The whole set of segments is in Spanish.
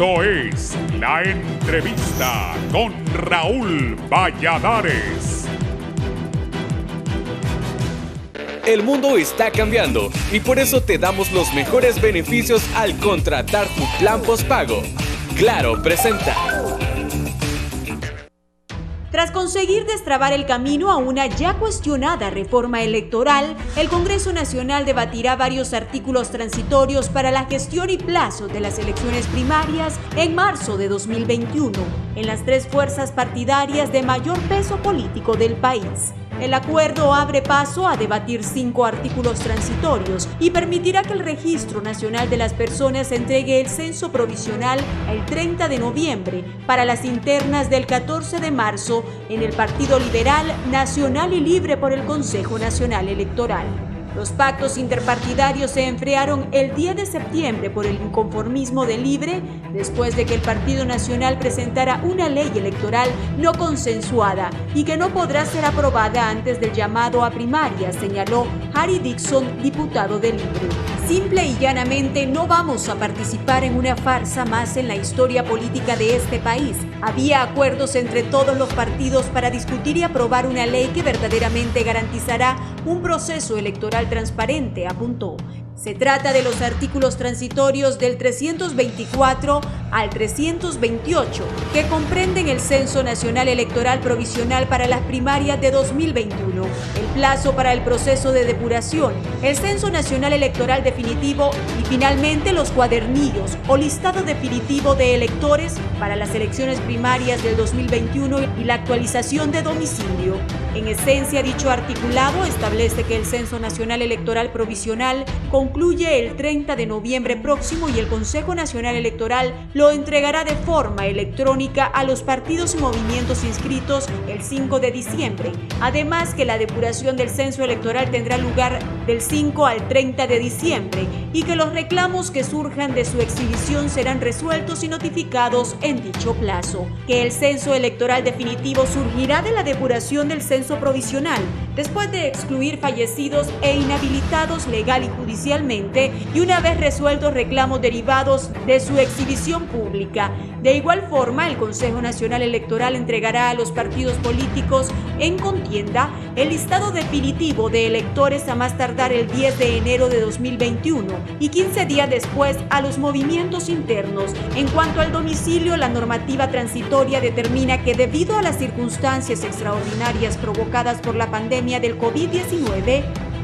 Esto es La Entrevista con Raúl Valladares. El mundo está cambiando y por eso te damos los mejores beneficios al contratar tu plan postpago. Claro presenta. Tras conseguir destrabar el camino a una ya cuestionada reforma electoral, el Congreso Nacional debatirá varios artículos transitorios para la gestión y plazos de las elecciones primarias en marzo de 2021, en las tres fuerzas partidarias de mayor peso político del país. El acuerdo abre paso a debatir 5 artículos transitorios y permitirá que el Registro Nacional de las Personas entregue el censo provisional el 30 de noviembre para las internas del 14 de marzo en el Partido Liberal, Nacional y Libre por el Consejo Nacional Electoral. Los pactos interpartidarios se enfriaron el 10 de septiembre por el inconformismo de Libre, después de que el Partido Nacional presentara una ley electoral no consensuada y que no podrá ser aprobada antes del llamado a primarias, señaló Harry Dixon, diputado de Libre. Simple y llanamente no vamos a participar en una farsa más en la historia política de este país. Había acuerdos entre todos los partidos para discutir y aprobar una ley que verdaderamente garantizará un proceso electoral transparente, apuntó. Se trata de los artículos transitorios del 324 al 328, que comprenden el Censo Nacional Electoral Provisional para las primarias de 2021, el plazo para el proceso de depuración, el Censo Nacional Electoral Definitivo y finalmente los cuadernillos o listado definitivo de electores para las elecciones primarias del 2021 y la actualización de domicilio. En esencia, dicho articulado establece que el Censo Nacional Electoral Provisional concluye el 30 de noviembre próximo y el Consejo Nacional Electoral lo entregará de forma electrónica a los partidos y movimientos inscritos el 5 de diciembre. Además, que la depuración del censo electoral tendrá lugar del 5 al 30 de diciembre y que los reclamos que surjan de su exhibición serán resueltos y notificados en dicho plazo. Que el censo electoral definitivo surgirá de la depuración del censo provisional, después de excluir fallecidos e inhabilitados legal y judicialmente y una vez resueltos reclamos derivados de su exhibición pública. De igual forma, el Consejo Nacional Electoral entregará a los partidos políticos en contienda el listado definitivo de electores a más tardar el 10 de enero de 2021 y 15 días después a los movimientos internos. En cuanto al domicilio, la normativa transitoria determina que debido a las circunstancias extraordinarias provocadas por la pandemia del COVID-19,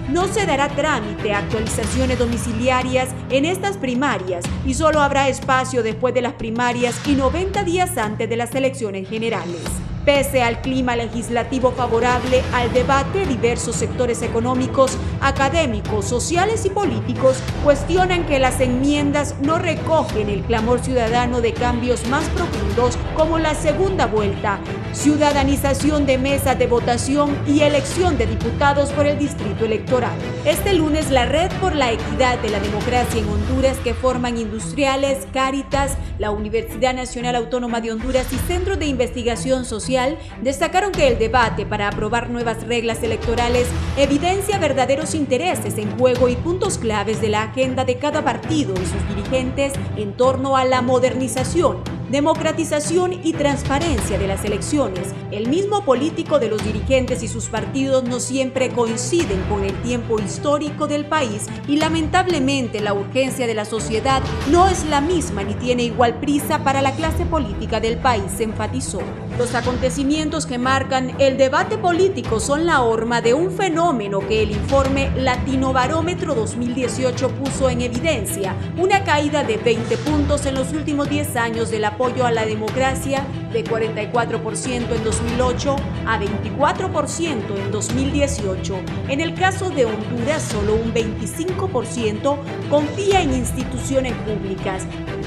no se dará trámite a actualizaciones domiciliarias en estas primarias y solo habrá espacio después de las primarias y 90 días antes de las elecciones generales. Pese al clima legislativo favorable al debate, diversos sectores económicos, académicos, sociales y políticos cuestionan que las enmiendas no recogen el clamor ciudadano de cambios más profundos como la segunda vuelta, ciudadanización de mesas de votación y elección de diputados por el distrito electoral. Este lunes, la Red por la Equidad de la Democracia en Honduras, que forman industriales, Cáritas, la Universidad Nacional Autónoma de Honduras y Centros de Investigación Social, destacaron que el debate para aprobar nuevas reglas electorales evidencia verdaderos intereses en juego y puntos claves de la agenda de cada partido y sus dirigentes en torno a la modernización, democratización y transparencia de las elecciones. El mismo político de los dirigentes y sus partidos no siempre coinciden con el tiempo histórico del país y lamentablemente la urgencia de la sociedad no es la misma ni tiene igual prisa para la clase política del país, enfatizó. Los acontecimientos que marcan el debate político son la horma de un fenómeno que el informe Latinobarómetro 2018 puso en evidencia, una caída de 20 puntos en los últimos 10 años del apoyo a la democracia, de 44% en 2008 a 24% en 2018. En el caso de Honduras, solo un 25% confía en instituciones públicas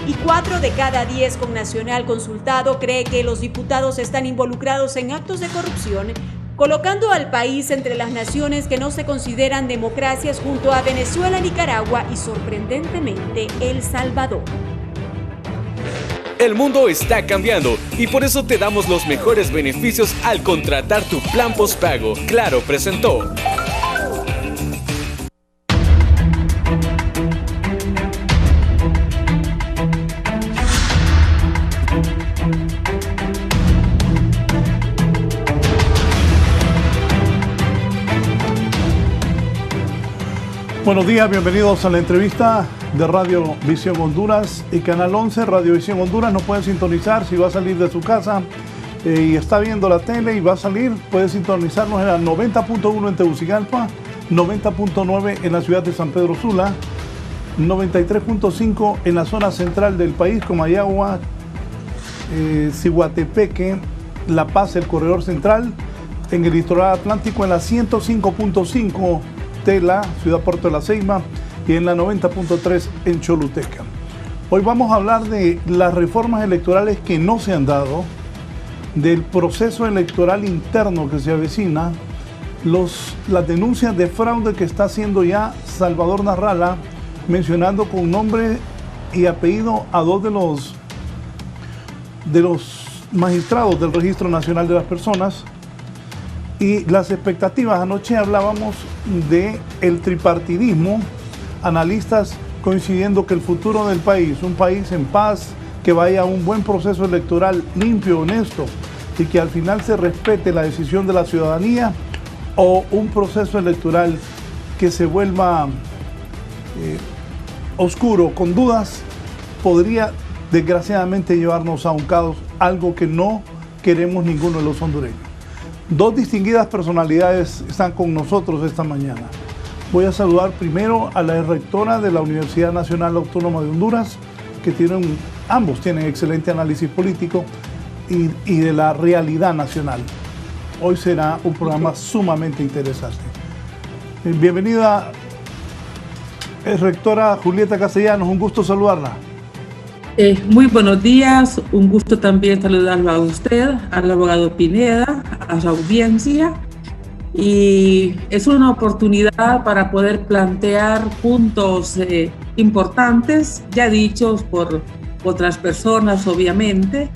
y 4 de cada 10 con Nacional consultado cree que los diputados están involucrados en actos de corrupción, colocando al país entre las naciones que no se consideran democracias junto a Venezuela, Nicaragua y, sorprendentemente, El Salvador. El mundo está cambiando y por eso te damos los mejores beneficios al contratar tu plan postpago. Claro presentó. Buenos días, bienvenidos a la entrevista de Radio Visión Honduras y Canal 11, Radio Visión Honduras. Nos pueden sintonizar si va a salir de su casa y está viendo la tele y va a salir, puede sintonizarnos en la 90.1 en Tegucigalpa, 90.9 en la ciudad de San Pedro Sula, 93.5 en la zona central del país, Comayagua, Ciguatepeque, La Paz, el Corredor Central, en el litoral atlántico en la 105.5 Tela, Ciudad Puerto de la Ceiba, y en la 90.3 en Choluteca. Hoy vamos a hablar de las reformas electorales que no se han dado, del proceso electoral interno que se avecina, las denuncias de fraude que está haciendo ya Salvador Narrala, mencionando con nombre y apellido a dos de los magistrados del Registro Nacional de las Personas, y las expectativas. Anoche hablábamos del tripartidismo, analistas coincidiendo que el futuro del país, un país en paz, que vaya a un buen proceso electoral limpio, honesto, y que al final se respete la decisión de la ciudadanía, o un proceso electoral que se vuelva oscuro, con dudas, podría desgraciadamente llevarnos a un caos, algo que no queremos ninguno de los hondureños. Dos distinguidas personalidades están con nosotros esta mañana. Voy a saludar primero a la rectora de la Universidad Nacional Autónoma de Honduras, que ambos tienen excelente análisis político y de la realidad nacional. Hoy será un programa sumamente interesante. Bienvenida, rectora Julieta Castellanos, un gusto saludarla. Muy buenos días, un gusto también saludarlo a usted, al abogado Pineda, a su audiencia, y es una oportunidad para poder plantear puntos importantes, ya dichos por otras personas obviamente,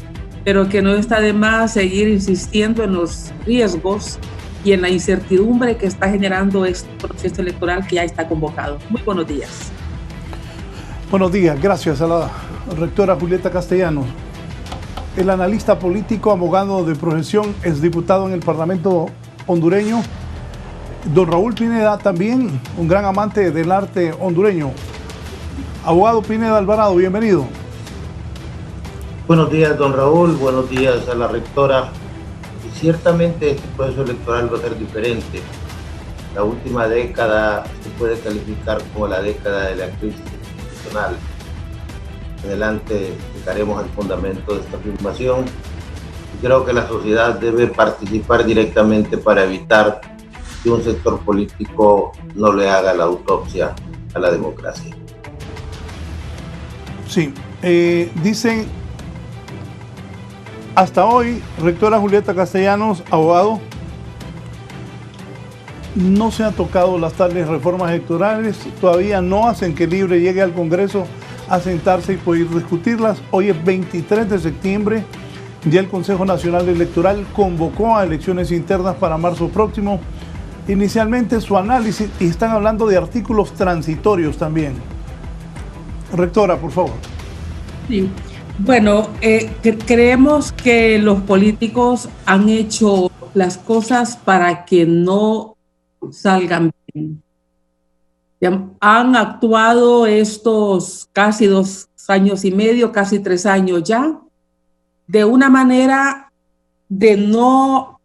pero que no está de más seguir insistiendo en los riesgos y en la incertidumbre que está generando este proceso electoral que ya está convocado. Muy buenos días. Buenos días, gracias a la rectora Julieta Castellanos. El analista político, abogado de profesión, es diputado en el Parlamento hondureño, don Raúl Pineda, también un gran amante del arte hondureño. Abogado Pineda Alvarado, bienvenido. Buenos días, don Raúl, buenos días a la rectora. Y ciertamente este proceso electoral va a ser diferente. La última década se puede calificar como la década de la crisis institucional. Adelante explicaremos el fundamento de esta afirmación. Y creo que la sociedad debe participar directamente para evitar que un sector político no le haga la autopsia a la democracia. Sí, dicen hasta hoy, rectora Julieta Castellanos, abogado, no se han tocado las tales reformas electorales, todavía no hacen que Libre llegue al Congreso a sentarse y poder discutirlas. Hoy es 23 de septiembre, ya el Consejo Nacional Electoral convocó a elecciones internas para marzo próximo. Inicialmente su análisis, y están hablando de artículos transitorios también. Rectora, por favor. Sí. Bueno, creemos que los políticos han hecho las cosas para que no salgan bien. Han actuado estos casi 2 años y medio, casi 3 años ya, de una manera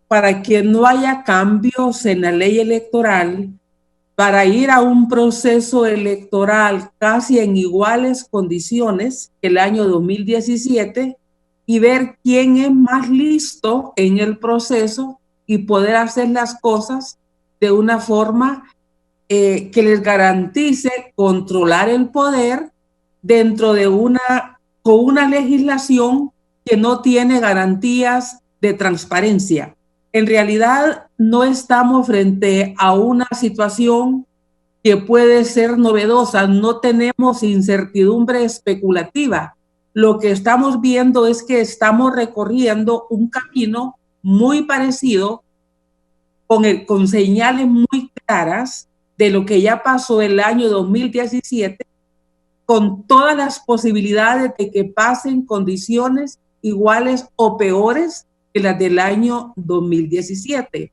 para que no haya cambios en la ley electoral, para ir a un proceso electoral casi en iguales condiciones que el año 2017 y ver quién es más listo en el proceso y poder hacer las cosas de una forma que les garantice controlar el poder dentro de con una legislación que no tiene garantías de transparencia. En realidad no estamos frente a una situación que puede ser novedosa, no tenemos incertidumbre especulativa. Lo que estamos viendo es que estamos recorriendo un camino muy parecido con señales muy claras de lo que ya pasó el año 2017, con todas las posibilidades de que pasen condiciones iguales o peores que las del año 2017.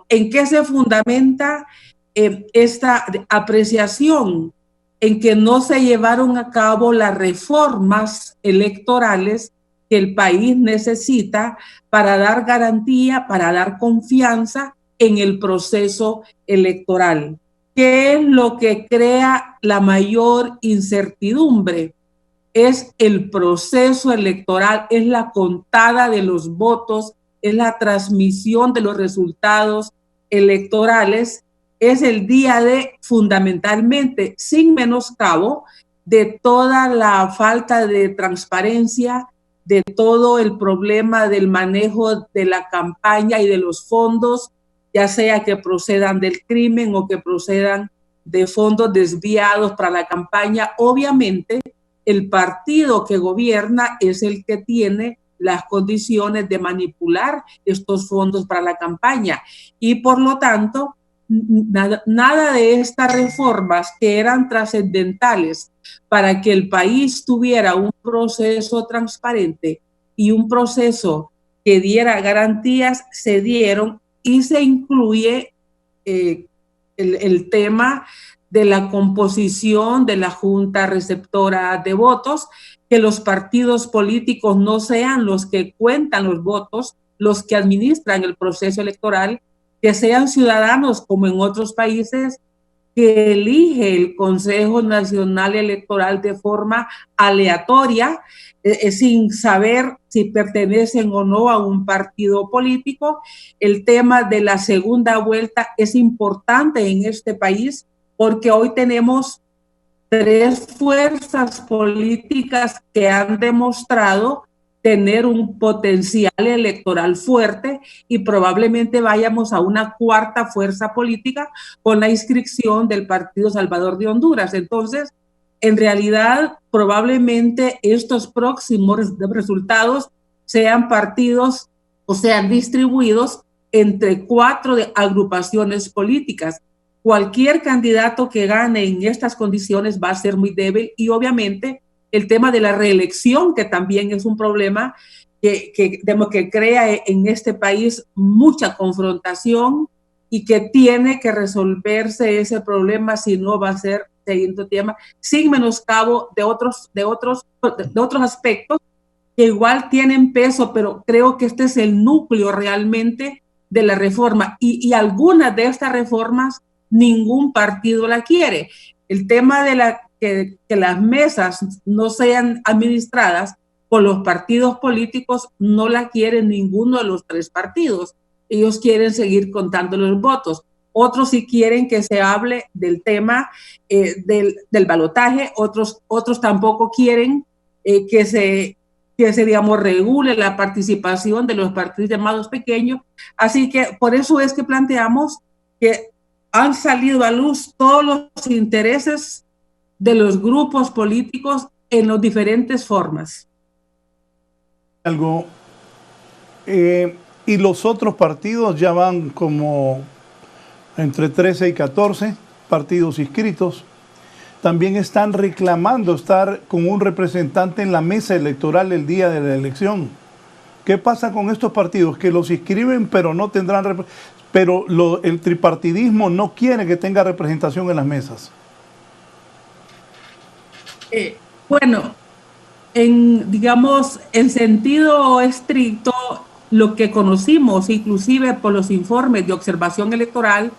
¿En qué se fundamenta esta apreciación en que no se llevaron a cabo las reformas electorales que el país necesita para dar garantía, para dar confianza en el proceso electoral. ¿Qué es lo que crea la mayor incertidumbre? Es el proceso electoral, es la contada de los votos, es la transmisión de los resultados electorales, es el día de, fundamentalmente, sin menoscabo de toda la falta de transparencia, de todo el problema del manejo de la campaña y de los fondos, ya sea que procedan del crimen o que procedan de fondos desviados para la campaña. Obviamente, el partido que gobierna es el que tiene las condiciones de manipular estos fondos para la campaña. Y por lo tanto, nada de estas reformas que eran trascendentales para que el país tuviera un proceso transparente y un proceso que diera garantías se dieron, y se incluye el tema de la composición de la junta receptora de votos, que los partidos políticos no sean los que cuentan los votos, los que administran el proceso electoral, que sean ciudadanos como en otros países, que elige el Consejo Nacional Electoral de forma aleatoria, sin saber si pertenecen o no a un partido político. El tema de la segunda vuelta es importante en este país porque hoy tenemos 3 fuerzas políticas que han demostrado tener un potencial electoral fuerte, y probablemente vayamos a una 4ª fuerza política con la inscripción del Partido Salvador de Honduras. Entonces, en realidad, probablemente estos próximos resultados sean partidos o sean distribuidos entre 4 agrupaciones políticas. Cualquier candidato que gane en estas condiciones va a ser muy débil, y obviamente el tema de la reelección, que también es un problema que crea en este país mucha confrontación, y que tiene que resolverse ese problema, si no va a ser siguiente tema, sin menoscabo de otros aspectos que igual tienen peso, pero creo que este es el núcleo realmente de la reforma, y algunas de estas reformas ningún partido la quiere. El tema de que las mesas no sean administradas por los partidos políticos no la quiere ninguno de los 3 partidos. Ellos quieren seguir contando los votos. Otros sí quieren que se hable del tema del balotaje. Otros tampoco quieren que se digamos, regule la participación de los partidos llamados pequeños. Así que por eso es que planteamos que han salido a luz todos los intereses de los grupos políticos en las diferentes formas. Y los otros partidos ya van como entre 13 y 14 partidos inscritos. También están reclamando estar con un representante en la mesa electoral el día de la elección. ¿Qué pasa con estos partidos? Que los inscriben, pero no tendrán el tripartidismo no quiere que tenga representación en las mesas. Bueno, en sentido estricto, lo que conocimos, inclusive por los informes de observación electoral,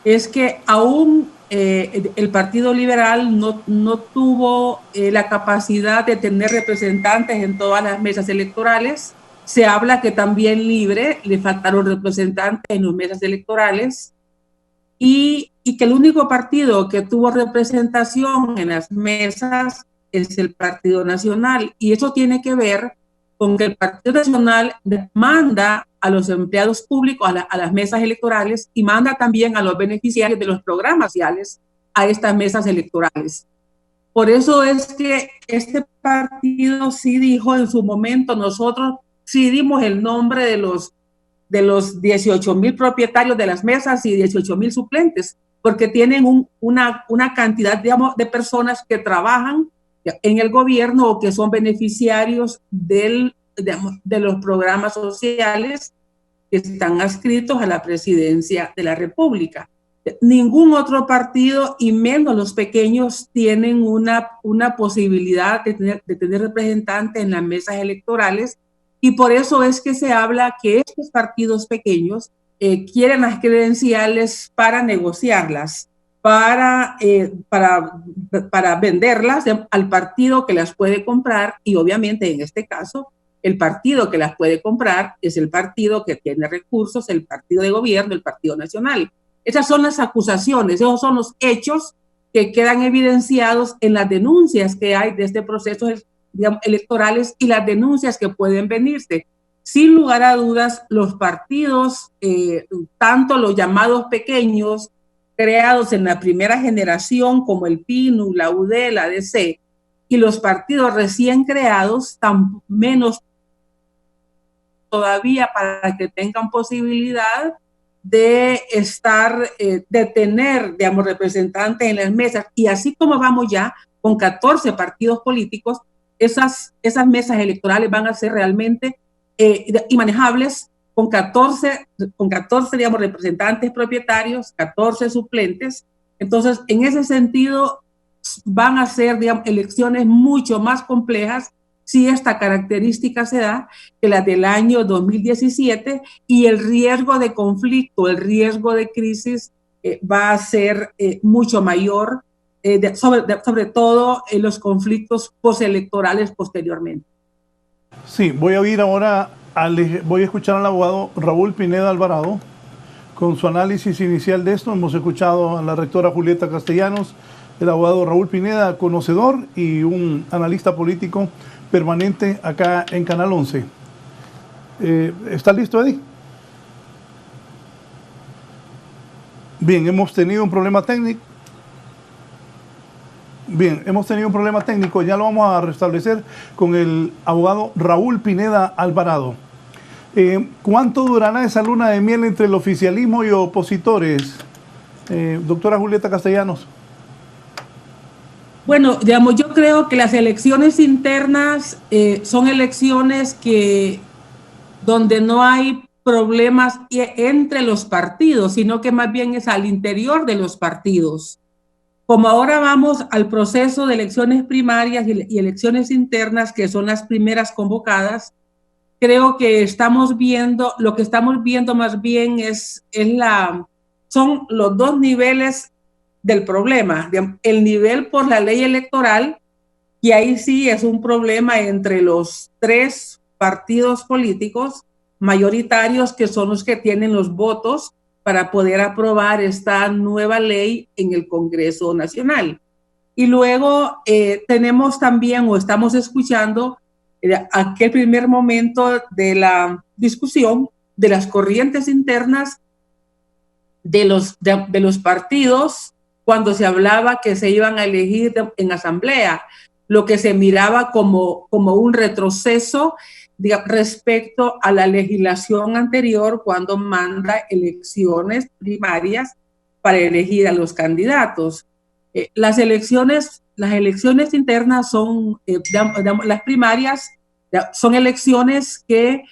es que aún el Partido Liberal no tuvo la capacidad de tener representantes en todas las mesas electorales. Se habla que también Libre le faltaron representantes en las mesas electorales, y que el único partido que tuvo representación en las mesas es el Partido Nacional. Y eso tiene que ver con que el Partido Nacional manda a los empleados públicos a las mesas electorales, y manda también a los beneficiarios de los programas sociales a estas mesas electorales. Por eso es que este partido sí dijo en su momento, nosotros sí dimos el nombre de los 18,000 propietarios de las mesas y 18,000 suplentes, porque tienen una cantidad, digamos, de personas que trabajan en el gobierno o que son beneficiarios de los programas sociales que están adscritos a la presidencia de la República. Ningún otro partido, y menos los pequeños, tienen una posibilidad de tener representantes en las mesas electorales, y por eso es que se habla que estos partidos pequeños quieren las credenciales para negociarlas, para venderlas al partido que las puede comprar, y obviamente en este caso el partido que las puede comprar es el partido que tiene recursos, el partido de gobierno, el Partido Nacional. Esas son las acusaciones, esos son los hechos que quedan evidenciados en las denuncias que hay de este proceso, digamos, electorales, y las denuncias que pueden venirse. Sin lugar a dudas, los partidos, tanto los llamados pequeños, creados en la primera generación, como el PINU, la UD, la ADC, y los partidos recién creados, tan menos todavía para que tengan posibilidad de tener, digamos, representantes en las mesas. Y así como vamos ya con 14 partidos políticos, esas mesas electorales van a ser realmente inmanejables con 14, digamos, representantes propietarios, 14 suplentes. Entonces, en ese sentido, van a ser, digamos, elecciones mucho más complejas si esta característica se da, que la del año 2017, y el riesgo de conflicto, el riesgo de crisis va a ser mucho mayor, sobre todo en los conflictos postelectorales posteriormente. Sí, voy a oír ahora, voy a escuchar al abogado Raúl Pineda Alvarado con su análisis inicial de esto. Hemos escuchado a la rectora Julieta Castellanos, el abogado Raúl Pineda, conocedor y un analista político permanente acá en Canal 11. ¿Está listo, Eddie? Bien, hemos tenido un problema técnico. Ya lo vamos a restablecer con el abogado Raúl Pineda Alvarado. ¿Cuánto durará esa luna de miel entre el oficialismo y opositores? Doctora Julieta Castellanos. Bueno, digamos, yo creo que las elecciones internas son elecciones donde no hay problemas entre los partidos, sino que más bien es al interior de los partidos. Como ahora vamos al proceso de elecciones primarias y elecciones internas, que son las primeras convocadas, creo que lo que estamos viendo más bien son los dos niveles del problema. El nivel por la ley electoral, y ahí sí es un problema entre los tres partidos políticos mayoritarios, que son los que tienen los votos para poder aprobar esta nueva ley en el Congreso Nacional. Y luego tenemos también, o estamos escuchando, aquel primer momento de la discusión de las corrientes internas de los partidos, cuando se hablaba que se iban a elegir en asamblea, lo que se miraba como un retroceso respecto a la legislación anterior, cuando manda elecciones primarias para elegir a los candidatos. Las elecciones internas son, las primarias son elecciones que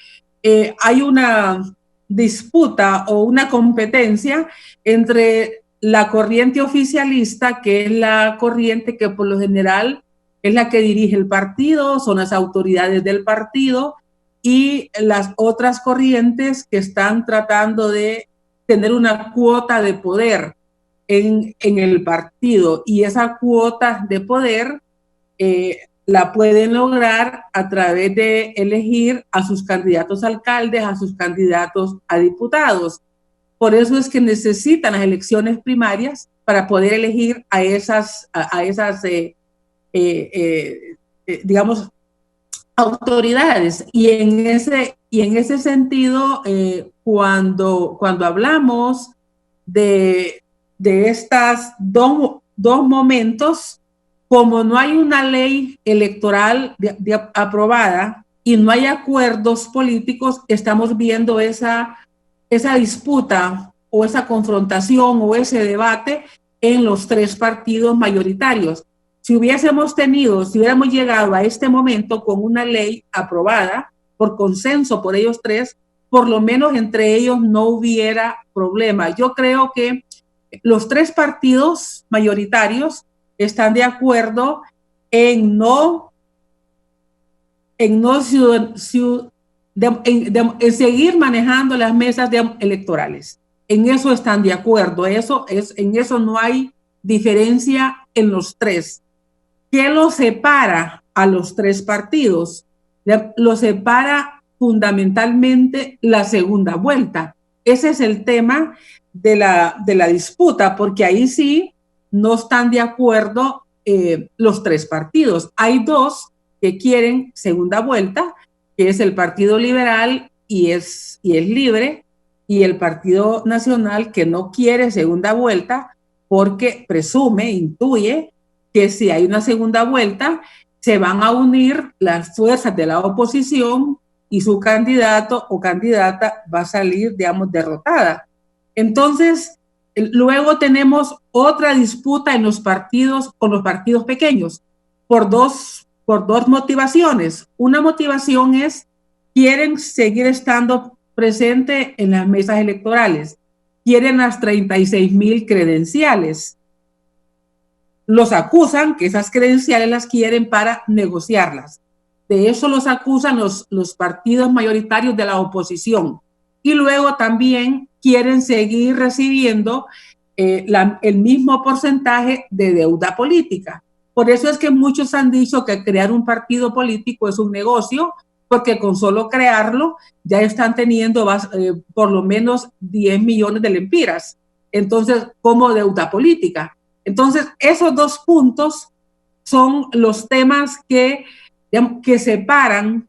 hay una disputa o una competencia entre la corriente oficialista, que es la corriente que por lo general es la que dirige el partido, son las autoridades del partido, y las otras corrientes que están tratando de tener una cuota de poder en el partido, y esa cuota de poder la pueden lograr a través de elegir a sus candidatos a alcaldes, a sus candidatos a diputados. Por eso es que necesitan las elecciones primarias para poder elegir a esas digamos, autoridades. Y en ese sentido, cuando hablamos de estas dos momentos, como no hay una ley electoral aprobada y no hay acuerdos políticos, estamos viendo esa disputa o esa confrontación o ese debate en los tres partidos mayoritarios. Si hubiéramos llegado a este momento con una ley aprobada por consenso por ellos tres, por lo menos entre ellos no hubiera problema. Yo creo que los tres partidos mayoritarios están de acuerdo en seguir manejando las mesas electorales. En eso están de acuerdo. En eso no hay diferencia en los tres. ¿Qué los separa a los tres partidos? Los separa fundamentalmente la segunda vuelta. Ese es el tema de la disputa, porque ahí sí no están de acuerdo los tres partidos. Hay dos que quieren segunda vuelta, que es el Partido Liberal y es Libre, y el Partido Nacional, que no quiere segunda vuelta porque intuye que si hay una segunda vuelta se van a unir las fuerzas de la oposición y su candidato o candidata va a salir, digamos, derrotada. Entonces, luego tenemos otra disputa con los partidos pequeños por dos motivaciones. Una motivación es quieren seguir estando presente en las mesas electorales, quieren las 36,000 credenciales. Los acusan que esas credenciales las quieren para negociarlas. De eso los acusan los partidos mayoritarios de la oposición. Y luego también quieren seguir recibiendo el mismo porcentaje de deuda política. Por eso es que muchos han dicho que crear un partido político es un negocio, porque con solo crearlo ya están teniendo por lo menos 10 millones de lempiras. Entonces, como deuda política. Entonces, esos dos puntos son los temas que separan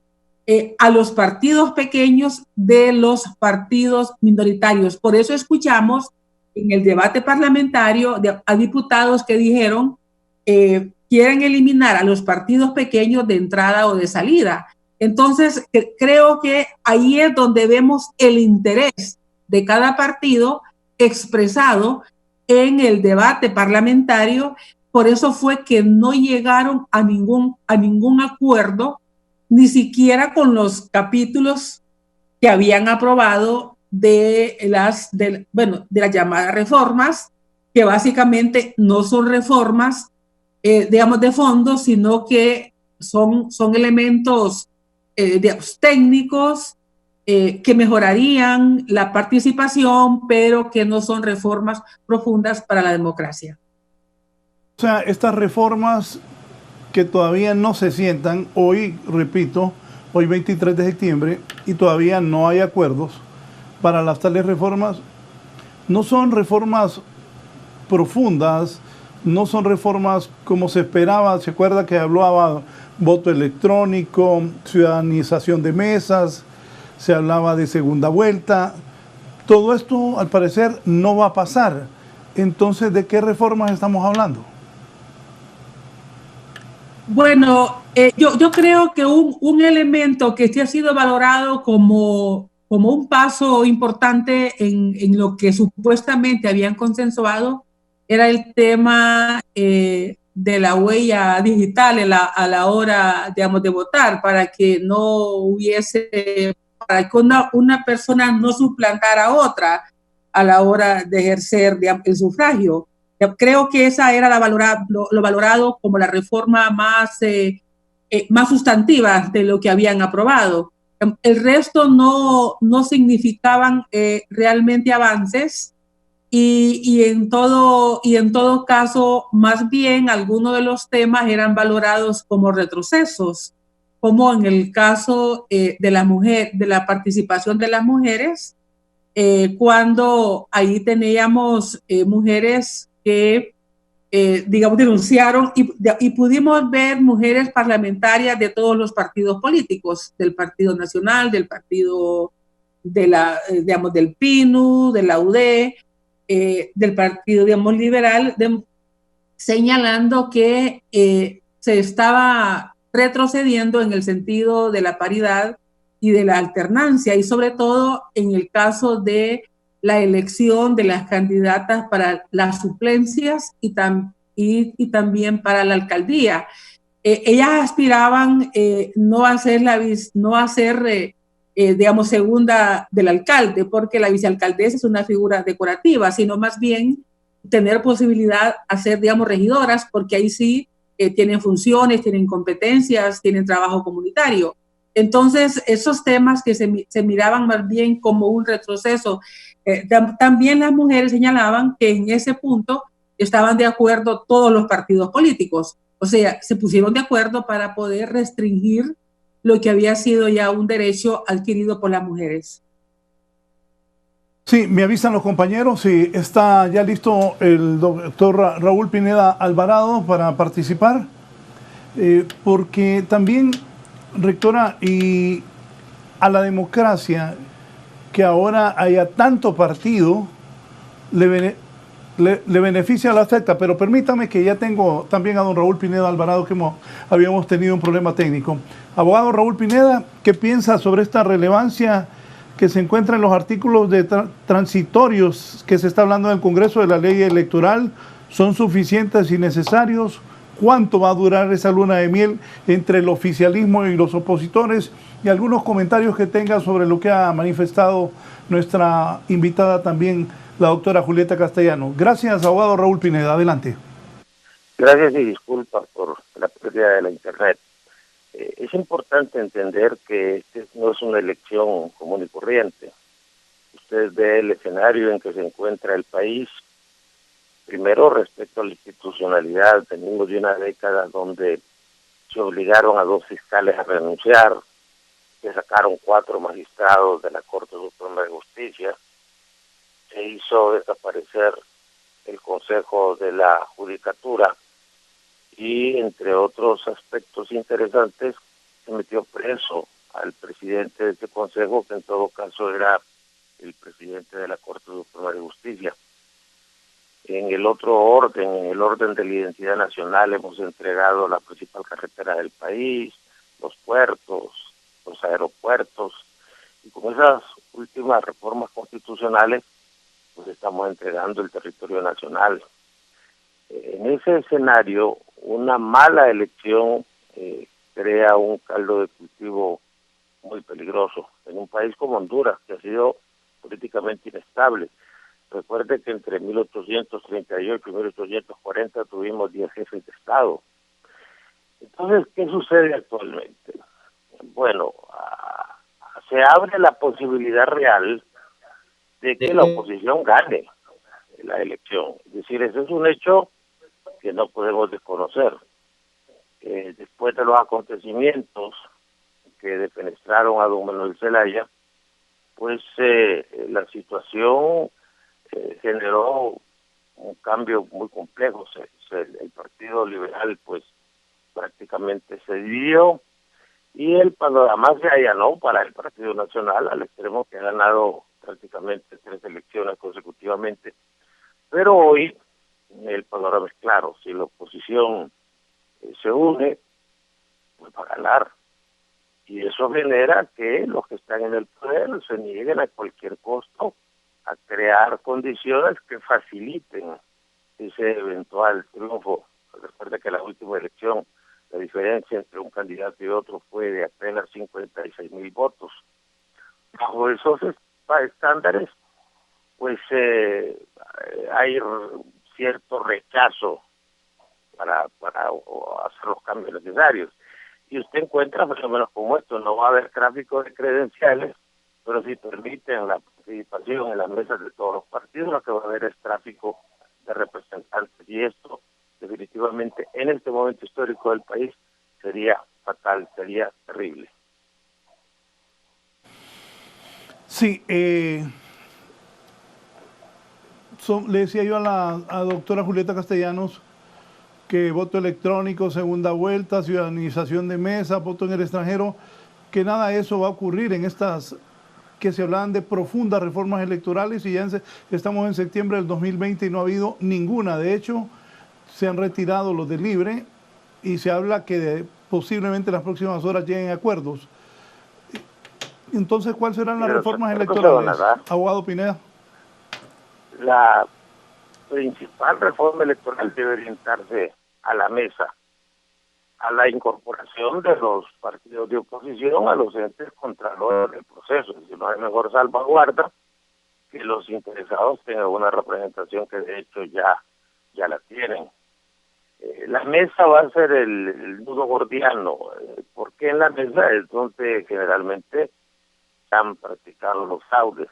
a los partidos pequeños de los partidos minoritarios. Por eso escuchamos en el debate parlamentario a diputados que dijeron quieren eliminar a los partidos pequeños de entrada o de salida. Entonces, creo que ahí es donde vemos el interés de cada partido expresado en el debate parlamentario. Por eso fue que no llegaron a ningún acuerdo, ni siquiera con los capítulos que habían aprobado de las llamadas reformas, que básicamente no son reformas, digamos, de fondo, sino que son elementos técnicos que mejorarían la participación, pero que no son reformas profundas para la democracia. O sea, estas reformas que todavía no se sientan, hoy 23 de septiembre, y todavía no hay acuerdos para las tales reformas, no son reformas profundas, no son reformas como se esperaba. ¿Se acuerda que hablaba voto electrónico, ciudadanización de mesas, se hablaba de segunda vuelta? Todo esto, al parecer, no va a pasar. Entonces, ¿de qué reformas estamos hablando? Bueno, yo creo que un elemento que sí ha sido valorado como un paso importante en lo que supuestamente habían consensuado era el tema de la huella digital a la hora, digamos, de votar, para que no hubiese, para que una persona no suplantara a otra a la hora de ejercer, digamos, el sufragio. Creo que esa era lo valorado como la reforma más sustantiva de lo que habían aprobado. El resto no significaban realmente avances y en todo caso, más bien algunos de los temas eran valorados como retrocesos, como en el caso de la participación de las mujeres, cuando ahí teníamos mujeres que, digamos, denunciaron y pudimos ver mujeres parlamentarias de todos los partidos políticos, del Partido Nacional, del Partido digamos, del PINU, de la UD, del Partido, digamos, Liberal, señalando que se estaba retrocediendo en el sentido de la paridad y de la alternancia, y sobre todo en el caso de la elección de las candidatas para las suplencias y también para la alcaldía. Ellas aspiraban no a ser digamos, segunda del alcalde, porque la vicealcaldesa es una figura decorativa, sino más bien tener posibilidad a ser, digamos, regidoras, porque ahí sí tienen funciones, tienen competencias, tienen trabajo comunitario. Entonces, esos temas que se miraban más bien como un retroceso, también las mujeres señalaban que en ese punto estaban de acuerdo todos los partidos políticos. O sea, se pusieron de acuerdo para poder restringir lo que había sido ya un derecho adquirido por las mujeres. Sí, me avisan los compañeros si está ya listo el doctor Raúl Pineda Alvarado para participar, porque también, rectora, y a la democracia, que ahora haya tanto partido, le beneficia a la secta, pero permítame que ya tengo también a don Raúl Pineda Alvarado, que habíamos tenido un problema técnico. Abogado Raúl Pineda, ¿qué piensa sobre esta relevancia que se encuentra en los artículos de transitorios que se está hablando en el Congreso de la ley electoral? ¿Son suficientes y necesarios? ¿Cuánto va a durar esa luna de miel entre el oficialismo y los opositores? Y algunos comentarios que tenga sobre lo que ha manifestado nuestra invitada también, la doctora Julieta Castellano. Gracias, abogado Raúl Pineda. Adelante. Gracias y disculpas por la pérdida de la internet. Es importante entender que este no es una elección común y corriente. Usted ve el escenario en que se encuentra el país. Primero, respecto a la institucionalidad, venimos de una década donde se obligaron a 2 fiscales a renunciar, se sacaron 4 magistrados de la Corte Suprema de Justicia, se hizo desaparecer el Consejo de la Judicatura y, entre otros aspectos interesantes, se metió preso al presidente de ese consejo, que en todo caso era el presidente de la Corte Suprema de Justicia. En el otro orden, en el orden de la identidad nacional, hemos entregado la principal carretera del país, los puertos, los aeropuertos, y con esas últimas reformas constitucionales, pues estamos entregando el territorio nacional. En ese escenario, una mala elección crea un caldo de cultivo muy peligroso en un país como Honduras, que ha sido políticamente inestable. Recuerde que entre 1838 y 1840 tuvimos 10 jefes de Estado. Entonces, ¿qué sucede actualmente? Bueno, se abre la posibilidad real de que la oposición gane la elección. Es decir, ese es un hecho que no podemos desconocer. Después de los acontecimientos que defenestraron a don Manuel Zelaya, pues la situación generó un cambio muy complejo. El Partido Liberal pues prácticamente se dividió y el panorama se allanó para el Partido Nacional, al extremo que ha ganado prácticamente 3 elecciones consecutivamente. Pero hoy el panorama es claro: si la oposición se une, pues va a ganar. Y eso genera que los que están en el poder se nieguen a cualquier costo a crear condiciones que faciliten ese eventual triunfo. Recuerda que la última elección, la diferencia entre un candidato y otro fue de apenas 56,000 votos. Bajo esos estándares, pues hay cierto rechazo para hacer los cambios necesarios. Y usted encuentra fenómenos como estos. No va a haber tráfico de credenciales, pero si permiten la participación en las mesas de todos los partidos, lo que va a haber es tráfico de representantes. Y esto, definitivamente, en este momento histórico del país, sería fatal, sería terrible. Sí, le decía yo a la doctora Julieta Castellanos que voto electrónico, segunda vuelta, ciudadanización de mesa, voto en el extranjero, que nada de eso va a ocurrir en estas que se hablaban de profundas reformas electorales, y ya estamos en septiembre del 2020 y no ha habido ninguna. De hecho, se han retirado los de libre y se habla que posiblemente en las próximas horas lleguen acuerdos. Entonces, ¿cuáles serán las reformas electorales, abogado Pineda? La principal reforma electoral debe orientarse a la mesa, a la incorporación de los partidos de oposición a los entes contralores del proceso. Si no hay mejor salvaguarda que los interesados tengan una representación que de hecho ya la tienen. La mesa va a ser el nudo gordiano, porque en la mesa es donde generalmente han practicado los fraudes.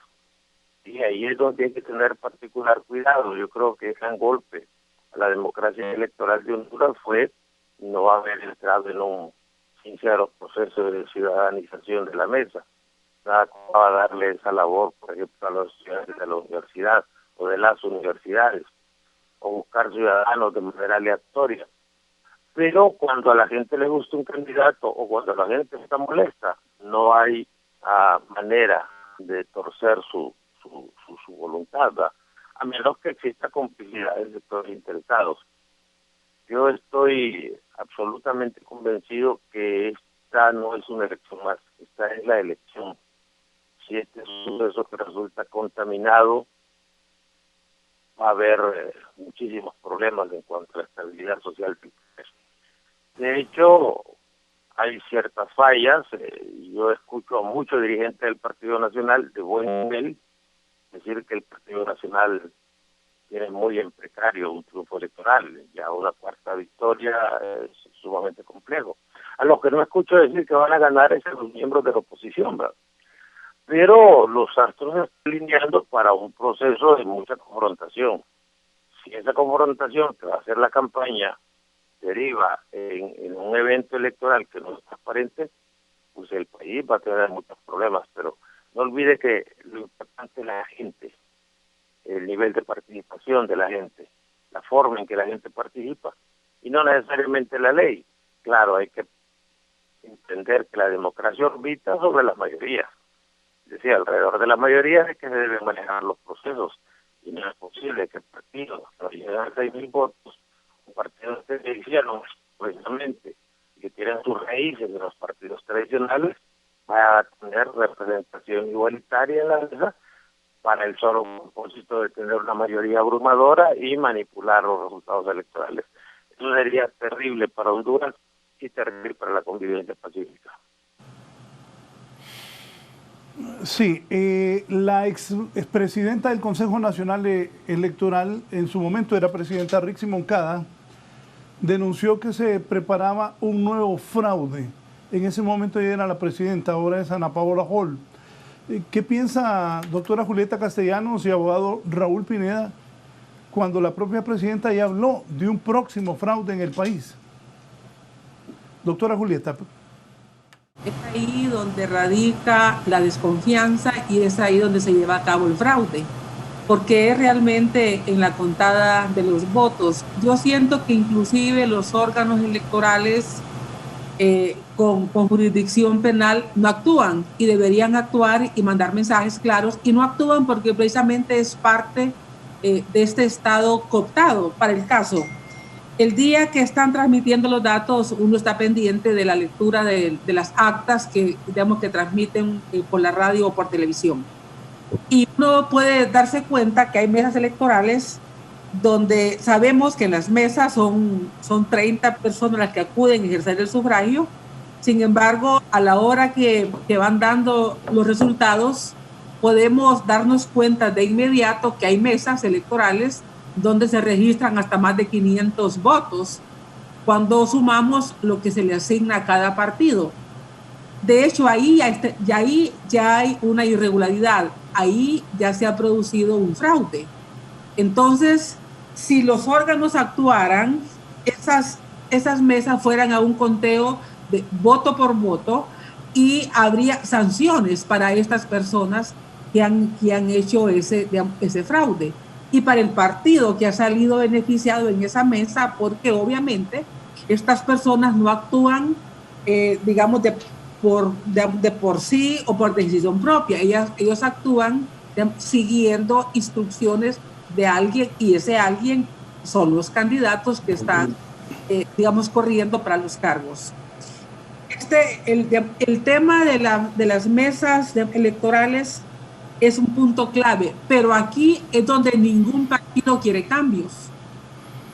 Y ahí es donde hay que tener particular cuidado. Yo creo que el gran golpe a la democracia electoral de Honduras fue no haber entrado en un sincero proceso de ciudadanización de la mesa. Nada como a darle esa labor, por ejemplo, a los estudiantes de la universidad o de las universidades, o buscar ciudadanos de manera aleatoria. Pero cuando a la gente le gusta un candidato o cuando la gente está molesta, no hay manera de torcer su voluntad, ¿verdad? A menos que exista complicidad de todos los interesados. Yo estoy absolutamente convencido que esta no es una elección más, esta es la elección. Si este es un proceso que resulta contaminado, va a haber muchísimos problemas en cuanto a la estabilidad social del país. De hecho, hay ciertas fallas. Yo escucho a muchos dirigentes del Partido Nacional de buen nivel decir que el Partido Nacional tiene muy en precario un triunfo electoral. Ya una cuarta victoria es sumamente complejo. A los que no escucho decir que van a ganar es a los miembros de la oposición, ¿verdad? Pero los astros se están alineando para un proceso de mucha confrontación. Si esa confrontación que va a hacer la campaña deriva en un evento electoral que no es transparente, pues el país va a tener muchos problemas. Pero no olvide que lo importante es la gente, el nivel de participación de la gente, la forma en que la gente participa, y no necesariamente la ley. Claro, hay que entender que la democracia orbita sobre las mayorías. Es decir, alrededor de la mayoría es que se deben manejar los procesos, y no es posible que el partido que no llega a 6.000 votos, un partido que se hicieron precisamente, y que tienen sus raíces en los partidos tradicionales, va a tener representación igualitaria en la mesa para el solo propósito de tener una mayoría abrumadora y manipular los resultados electorales. Eso sería terrible para Honduras y terrible para la convivencia pacífica. Sí, la expresidenta del Consejo Nacional Electoral, en su momento era presidenta Rixi Moncada, denunció que se preparaba un nuevo fraude. En ese momento ella era la presidenta, ahora es Ana Paola Hall. ¿Qué piensa doctora Julieta Castellanos y abogado Raúl Pineda cuando la propia presidenta ya habló de un próximo fraude en el país? Doctora Julieta. Es ahí donde radica la desconfianza y es ahí donde se lleva a cabo el fraude, porque es realmente en la contada de los votos. Yo siento que inclusive los órganos electorales con jurisdicción penal no actúan y deberían actuar y mandar mensajes claros, y no actúan porque precisamente es parte de este estado cooptado para el caso. El día que están transmitiendo los datos, uno está pendiente de la lectura de las actas que, digamos, que transmiten por la radio o por televisión. Y uno puede darse cuenta que hay mesas electorales donde sabemos que en las mesas son 30 personas las que acuden a ejercer el sufragio. Sin embargo, a la hora que van dando los resultados, podemos darnos cuenta de inmediato que hay mesas electorales donde se registran hasta más de 500 votos, cuando sumamos lo que se le asigna a cada partido. De hecho, ahí ya hay una irregularidad, ahí ya se ha producido un fraude. Entonces, si los órganos actuaran, esas mesas fueran a un conteo de voto por voto y habría sanciones para estas personas que han hecho ese fraude. Y para el partido que ha salido beneficiado en esa mesa, porque obviamente estas personas no actúan, digamos, de por sí o por decisión propia. Ellos actúan siguiendo instrucciones de alguien, y ese alguien son los candidatos que están, digamos, corriendo para los cargos. El tema de las mesas electorales es un punto clave, pero aquí es donde ningún partido quiere cambios.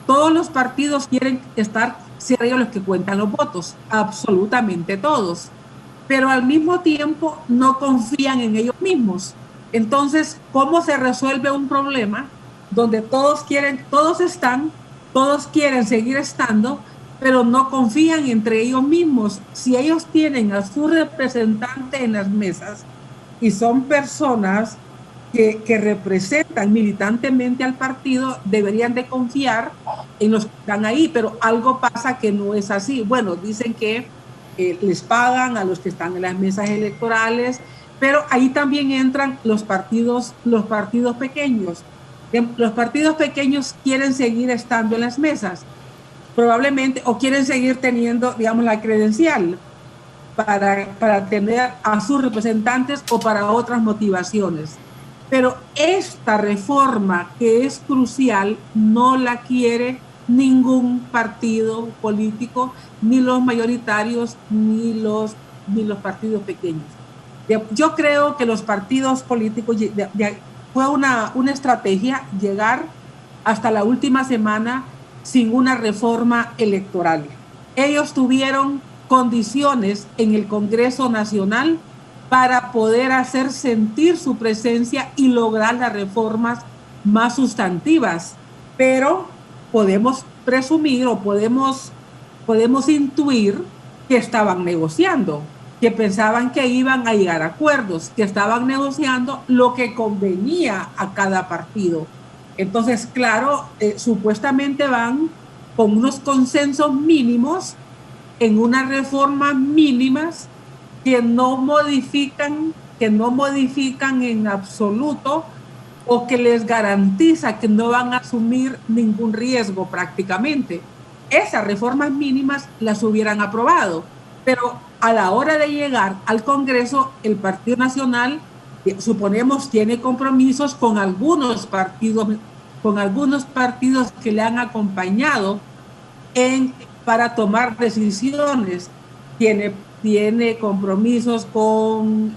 Todos los partidos quieren ser ellos los que cuentan los votos, absolutamente todos, pero al mismo tiempo no confían en ellos mismos, Entonces, ¿cómo se resuelve un problema donde todos quieren seguir estando, pero no confían entre ellos mismos? Si ellos tienen a su representante en las mesas y son personas que representan militantemente al partido, deberían de confiar en los que están ahí, pero algo pasa que no es así. Bueno, dicen que les pagan a los que están en las mesas electorales, pero ahí también entran los partidos pequeños. Los partidos pequeños quieren seguir estando en las mesas, probablemente, o quieren seguir teniendo, digamos, la credencial para tener a sus representantes o para otras motivaciones. Pero esta reforma, que es crucial, no la quiere ningún partido político, ni los mayoritarios, ni los partidos pequeños. Yo creo que los partidos políticos, fue una estrategia llegar hasta la última semana sin una reforma electoral. Ellos tuvieron condiciones en el Congreso Nacional para poder hacer sentir su presencia y lograr las reformas más sustantivas. Pero podemos presumir o podemos intuir que estaban negociando, que pensaban que iban a llegar a acuerdos, que estaban negociando lo que convenía a cada partido. Entonces, claro, supuestamente van con unos consensos mínimos en unas reformas mínimas que no modifican en absoluto, o que les garantiza que no van a asumir ningún riesgo prácticamente. Esas reformas mínimas las hubieran aprobado, pero a la hora de llegar al Congreso, el Partido Nacional, suponemos, tiene compromisos con algunos partidos que le han acompañado para tomar decisiones. Tiene compromisos con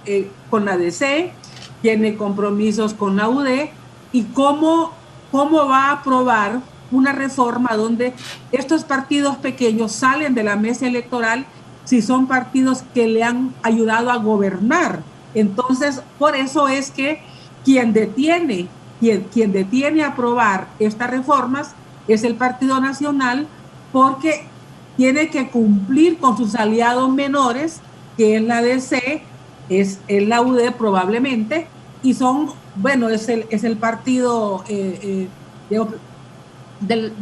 la DC, tiene compromisos con la UD, y cómo va a aprobar una reforma donde estos partidos pequeños salen de la mesa electoral si son partidos que le han ayudado a gobernar. Entonces, por eso es que quien detiene aprobar estas reformas es el Partido Nacional, porque tiene que cumplir con sus aliados menores, que es la DC, es la UD probablemente, y es el partido del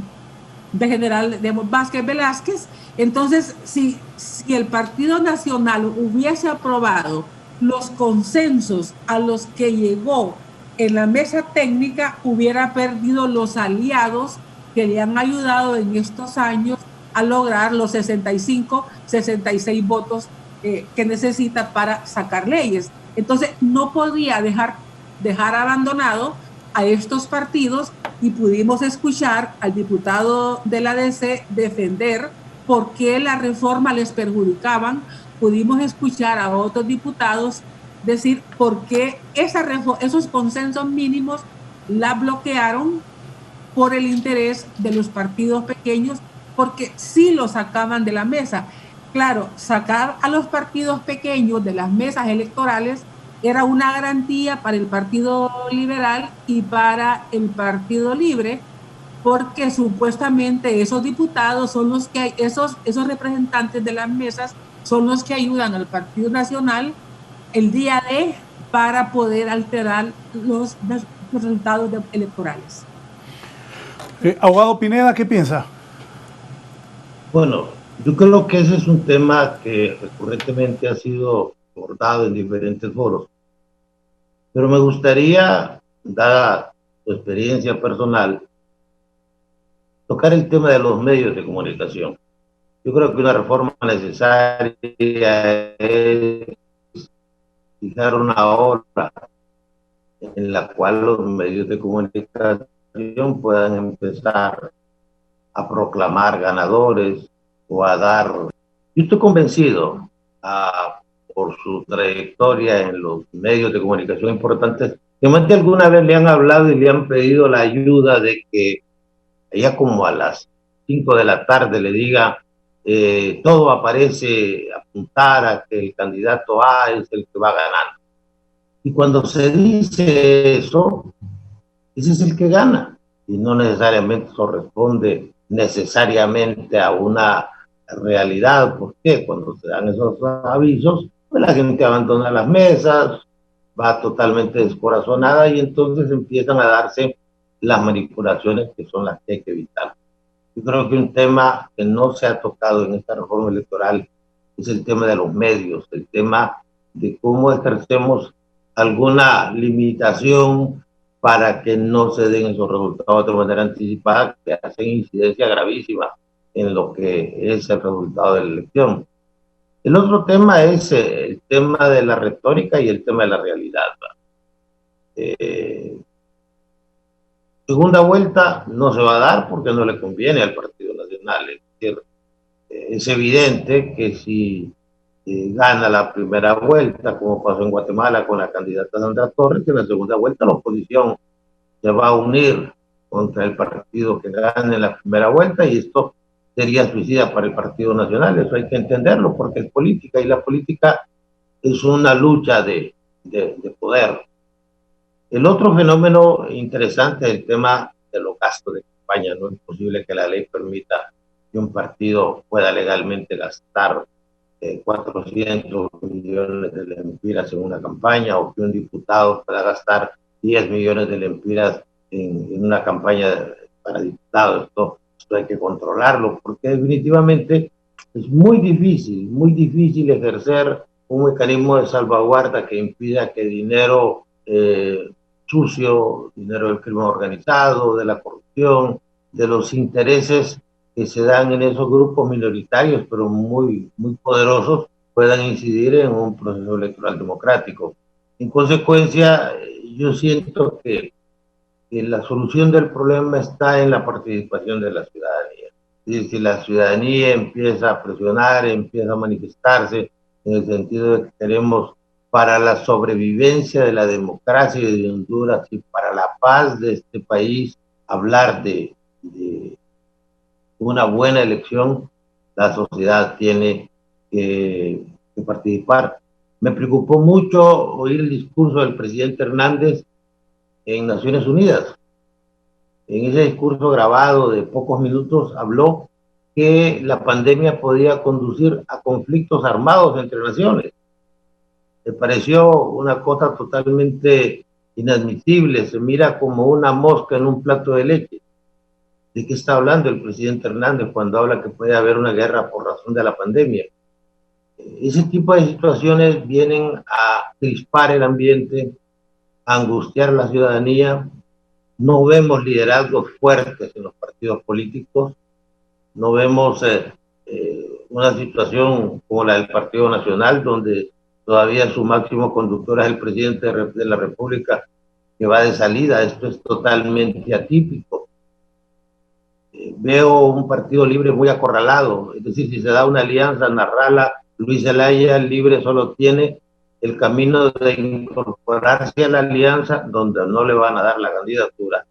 general Vázquez Velázquez. Entonces, si el Partido Nacional hubiese aprobado los consensos a los que llegó en la mesa técnica, hubiera perdido los aliados que le han ayudado en estos años a lograr los 66 votos que necesita para sacar leyes. Entonces, no podía dejar abandonado a estos partidos, y pudimos escuchar al diputado de la DC defender por qué la reforma les perjudicaban. Pudimos escuchar a otros diputados decir por qué esos consensos mínimos la bloquearon por el interés de los partidos pequeños, porque sí lo sacaban de la mesa. Claro, sacar a los partidos pequeños de las mesas electorales era una garantía para el Partido Liberal y para el Partido Libre, porque supuestamente esos diputados son los que, esos representantes de las mesas son los que ayudan al Partido Nacional el día para poder alterar los resultados electorales. Abogado Pineda, ¿qué piensa? Bueno, yo creo que ese es un tema que recurrentemente ha sido abordado en diferentes foros, pero me gustaría, dada su experiencia personal, tocar el tema de los medios de comunicación. Yo creo que una reforma necesaria es fijar una hora en la cual los medios de comunicación puedan empezar a proclamar ganadores o a dar. Yo estoy convencido, por su trayectoria en los medios de comunicación importantes, que más de alguna vez le han hablado y le han pedido la ayuda de que allá como a las 5 de la tarde le diga, todo aparece apuntar a que el candidato A es el que va ganando. Y cuando se dice eso, ese es el que gana. Y no necesariamente eso responde necesariamente a una realidad. ¿Por qué? Cuando se dan esos avisos, pues la gente abandona las mesas, va totalmente descorazonada y entonces empiezan a darse las manipulaciones que son las que hay que evitar. Yo creo que un tema que no se ha tocado en esta reforma electoral es el tema de los medios, el tema de cómo ejercemos alguna limitación para que no se den esos resultados de manera anticipada, que hacen incidencia gravísima en lo que es el resultado de la elección. El otro tema es el tema de la retórica y el tema de la realidad. Segunda vuelta no se va a dar porque no le conviene al Partido Nacional. Es decir, es evidente que si gana la primera vuelta, como pasó en Guatemala con la candidata Sandra Torres, que en la segunda vuelta la oposición se va a unir contra el partido que gane la primera vuelta y esto sería suicida para el Partido Nacional. Eso hay que entenderlo porque es política y la política es una lucha de poder. El otro fenómeno interesante es el tema de los gastos de campaña. No es posible que la ley permita que un partido pueda legalmente gastar 400 millones de lempiras en una campaña o que un diputado pueda gastar 10 millones de lempiras en una campaña para diputado. Esto hay que controlarlo porque definitivamente es muy difícil ejercer un mecanismo de salvaguarda que impida que dinero sucio, dinero del crimen organizado, de la corrupción, de los intereses que se dan en esos grupos minoritarios, pero muy poderosos, puedan incidir en un proceso electoral democrático. En consecuencia, yo siento que la solución del problema está en la participación de la ciudadanía. Y si la ciudadanía empieza a presionar, empieza a manifestarse en el sentido de que queremos para la sobrevivencia de la democracia de Honduras y para la paz de este país, hablar de una buena elección, la sociedad tiene que participar. Me preocupó mucho oír el discurso del presidente Hernández en Naciones Unidas. En ese discurso grabado de pocos minutos habló que la pandemia podía conducir a conflictos armados entre naciones. Me pareció una cosa totalmente inadmisible, se mira como una mosca en un plato de leche. ¿De qué está hablando el presidente Hernández cuando habla que puede haber una guerra por razón de la pandemia? Ese tipo de situaciones vienen a crispar el ambiente, a angustiar a la ciudadanía. No vemos liderazgos fuertes en los partidos políticos, no vemos una situación como la del Partido Nacional, donde todavía su máximo conductor es el presidente de la República, que va de salida. Esto es totalmente atípico. Veo un Partido Libre muy acorralado, es decir, si se da una alianza, Narrala, Luis Zelaya, Libre solo tiene el camino de incorporarse a la alianza, donde no le van a dar la candidatura,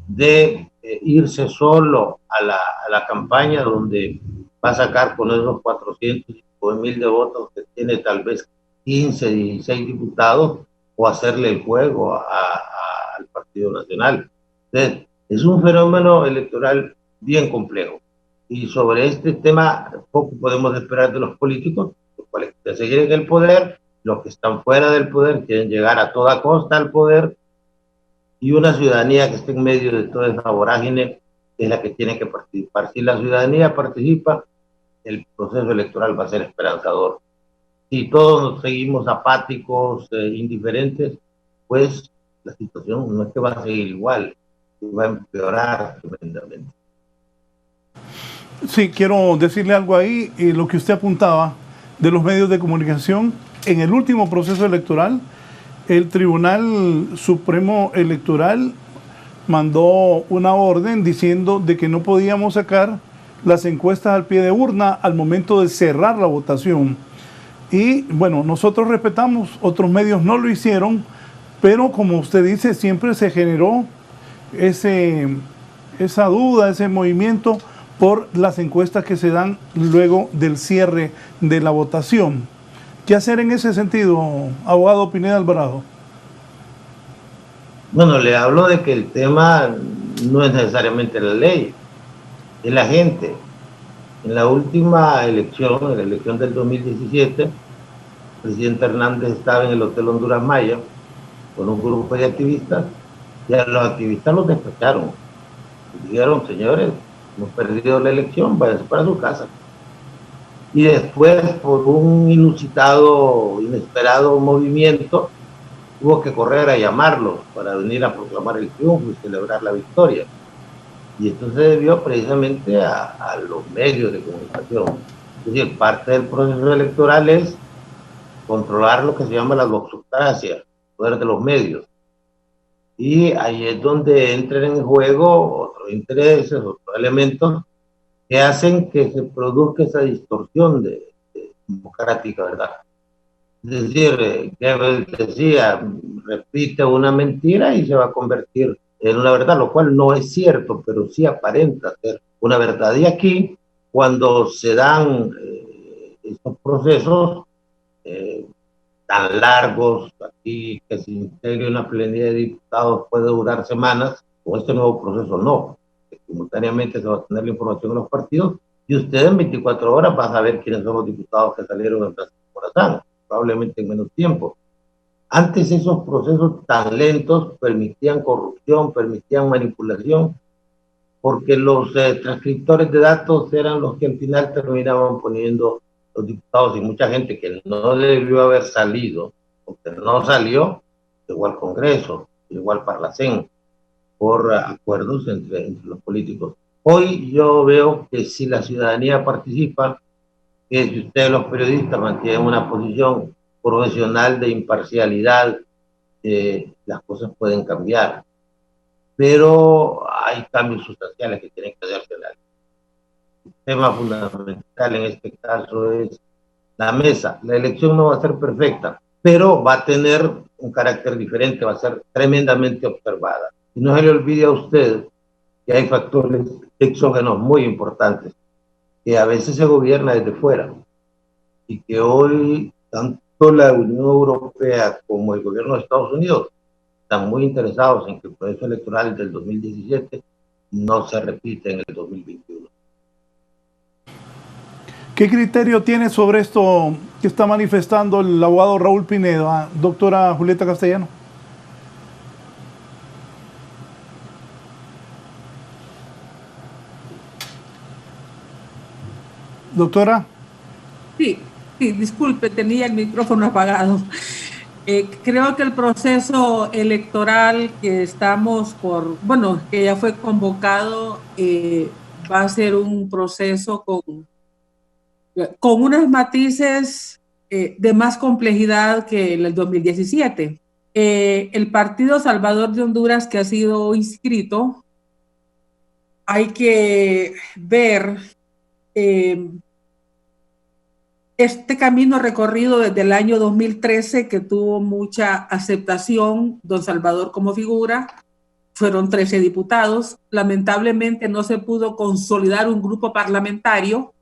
de irse solo a la campaña, donde va a sacar con esos 400.000 de votos que tiene tal vez 15, 16 diputados, o hacerle el juego al Partido Nacional. Entonces, es un fenómeno electoral bien complejo. Y sobre este tema poco podemos esperar de los políticos, los cuales quieren seguir en el poder, los que están fuera del poder quieren llegar a toda costa al poder, y una ciudadanía que esté en medio de toda esa vorágine es la que tiene que participar. Si la ciudadanía participa, el proceso electoral va a ser esperanzador. Si todos nos seguimos apáticos, indiferentes, pues la situación no es que va a seguir igual, va a empeorar tremendamente. Sí, quiero decirle algo ahí, lo que usted apuntaba de los medios de comunicación. En el último proceso electoral, el Tribunal Supremo Electoral mandó una orden diciendo de que no podíamos sacar las encuestas al pie de urna al momento de cerrar la votación. Y bueno, nosotros respetamos, otros medios no lo hicieron, pero como usted dice, siempre se generó esa duda, ese movimiento por las encuestas que se dan luego del cierre de la votación. ¿Qué hacer en ese sentido, abogado Pineda Alvarado? Bueno, le hablo de que el tema no es necesariamente la ley, es la gente. En la última elección, en la elección del 2017, el presidente Hernández estaba en el Hotel Honduras Maya con un grupo de activistas y a los activistas los despacharon. Dijeron, señores, hemos perdido la elección, váyanse para su casa. Y después, por un inesperado movimiento, tuvo que correr a llamarlos para venir a proclamar el triunfo y celebrar la victoria. Y esto se debió precisamente a los medios de comunicación. Es decir, parte del proceso electoral es controlar lo que se llama la boxocracia, el poder de los medios. Y ahí es donde entran en juego otros intereses, otros elementos que hacen que se produzca esa distorsión democrática, ¿verdad? Es decir, que decía, repite una mentira y se va a convertir en una verdad, lo cual no es cierto, pero sí aparenta ser una verdad. Y aquí, cuando se dan estos procesos tan largos, aquí que se integre una plenillas de diputados puede durar semanas, con este nuevo proceso no. Simultáneamente se va a tener la información en los partidos y usted en 24 horas va a saber quiénes son los diputados que salieron en Plaza Morazán, probablemente en menos tiempo. Antes esos procesos tan lentos permitían corrupción, permitían manipulación, porque los transcriptores de datos eran los que al final terminaban poniendo los diputados, y mucha gente que no debió haber salido, o que no salió, llegó al Congreso, llegó al Parlacén, por acuerdos entre los políticos. Hoy yo veo que si la ciudadanía participa, que si ustedes los periodistas mantienen una posición profesional de imparcialidad, las cosas pueden cambiar. Pero hay cambios sustanciales que tienen que hacerse. El tema fundamental en este caso es la mesa. La elección no va a ser perfecta, pero va a tener un carácter diferente, va a ser tremendamente observada. Y no se le olvide a usted que hay factores exógenos muy importantes, que a veces se gobierna desde fuera, y que hoy tanto la Unión Europea como el gobierno de Estados Unidos están muy interesados en que el proceso electoral del 2017 no se repita en el 2021. ¿Qué criterio tiene sobre esto que está manifestando el abogado Raúl Pineda, doctora Julieta Castellano? Doctora. Sí, disculpe, tenía el micrófono apagado. Creo que el proceso electoral que estamos que ya fue convocado, va a ser un proceso con unos matices de más complejidad que el 2017. El Partido Salvador de Honduras que ha sido inscrito, hay que ver este camino recorrido desde el año 2013, que tuvo mucha aceptación, don Salvador como figura, fueron 13 diputados. Lamentablemente no se pudo consolidar un grupo parlamentario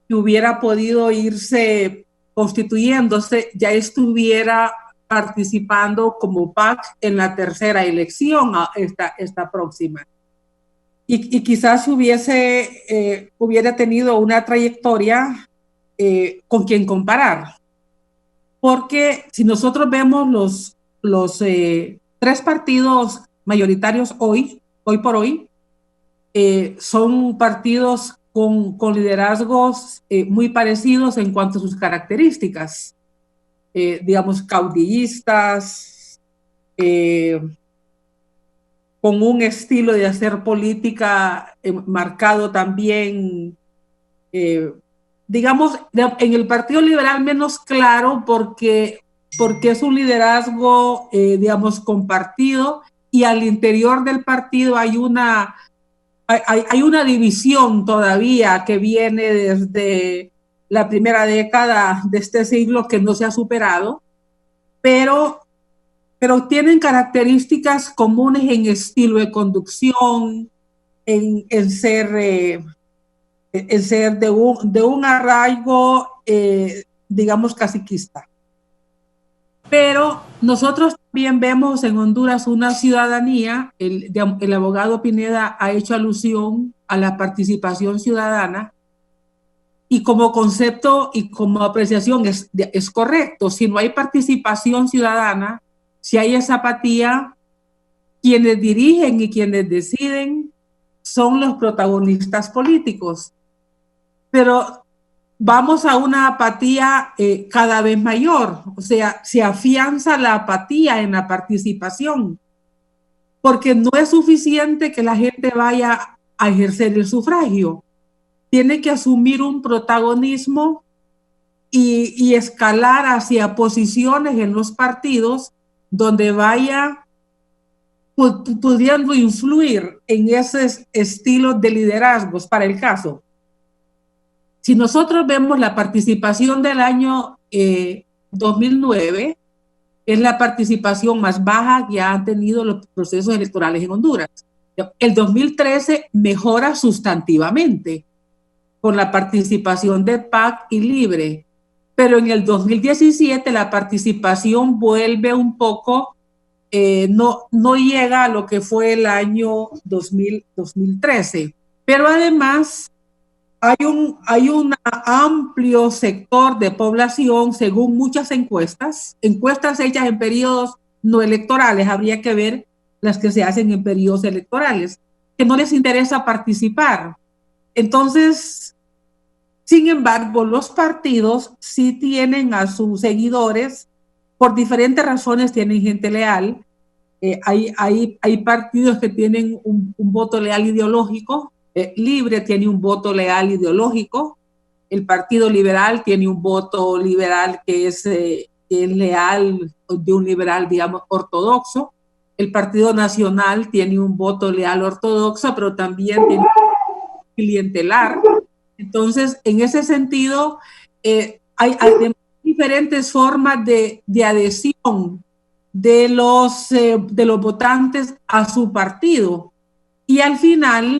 que hubiera podido irse constituyéndose, ya estuviera participando como PAC en la tercera elección, esta próxima. Y quizás hubiera tenido una trayectoria con quien comparar. Porque si nosotros vemos los 3 partidos mayoritarios hoy por hoy, son partidos con liderazgos muy parecidos en cuanto a sus características, digamos, caudillistas, con un estilo de hacer política marcado también, digamos, en el Partido Liberal menos claro, porque es un liderazgo, digamos, compartido, y al interior del partido hay una división todavía que viene desde la primera década de este siglo, que no se ha superado, pero tienen características comunes en estilo de conducción, en ser de un arraigo digamos, caciquista. Pero nosotros también vemos en Honduras una ciudadanía, el abogado Pineda ha hecho alusión a la participación ciudadana, y como concepto y como apreciación es correcto. Si no hay participación ciudadana, si hay esa apatía, quienes dirigen y quienes deciden son los protagonistas políticos. Pero vamos a una apatía cada vez mayor, o sea, se afianza la apatía en la participación, porque no es suficiente que la gente vaya a ejercer el sufragio, tiene que asumir un protagonismo y escalar hacia posiciones en los partidos donde vaya pudiendo influir en esos estilos de liderazgos. Para el caso, si nosotros vemos la participación del año 2009, es la participación más baja que han tenido los procesos electorales en Honduras. El 2013 mejora sustantivamente con la participación de PAC y Libre, pero en el 2017 la participación vuelve un poco, no llega a lo que fue el año 2013, pero además hay un amplio sector de población, según muchas encuestas hechas en periodos no electorales, habría que ver las que se hacen en periodos electorales, que no les interesa participar. Entonces, sin embargo, los partidos sí tienen a sus seguidores, por diferentes razones tienen gente leal. Hay partidos que tienen un voto leal ideológico. Libre tiene un voto leal ideológico. El Partido Liberal tiene un voto liberal que es leal, de un liberal, digamos, ortodoxo. El Partido Nacional tiene un voto leal ortodoxo, pero también tiene un clientelar. Entonces, en ese sentido, hay diferentes formas de adhesión de los votantes a su partido. Y al final,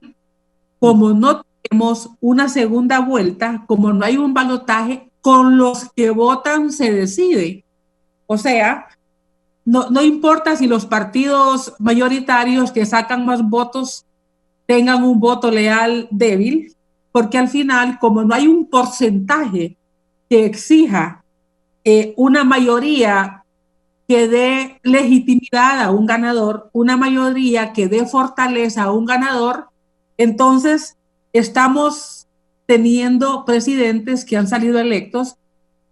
como no tenemos una segunda vuelta, como no hay un balotaje, con los que votan se decide. O sea, no importa si los partidos mayoritarios que sacan más votos tengan un voto leal débil, porque al final, como no hay un porcentaje que exija una mayoría que dé legitimidad a un ganador, una mayoría que dé fortaleza a un ganador, entonces estamos teniendo presidentes que han salido electos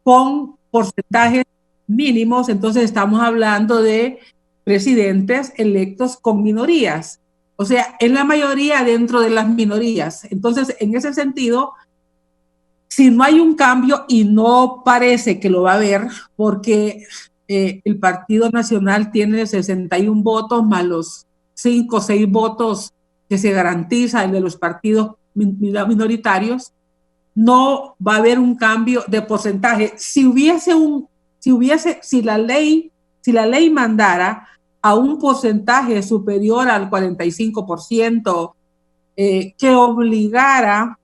con porcentajes mínimos, entonces estamos hablando de presidentes electos con minorías. O sea, es la mayoría dentro de las minorías. Entonces, en ese sentido, si no hay un cambio, y no parece que lo va a haber, porque el Partido Nacional tiene 61 votos más los 5 o 6 votos que se garantiza el de los partidos minoritarios, no va a haber un cambio de porcentaje. Si la ley mandara a un porcentaje superior al 45%, que obligara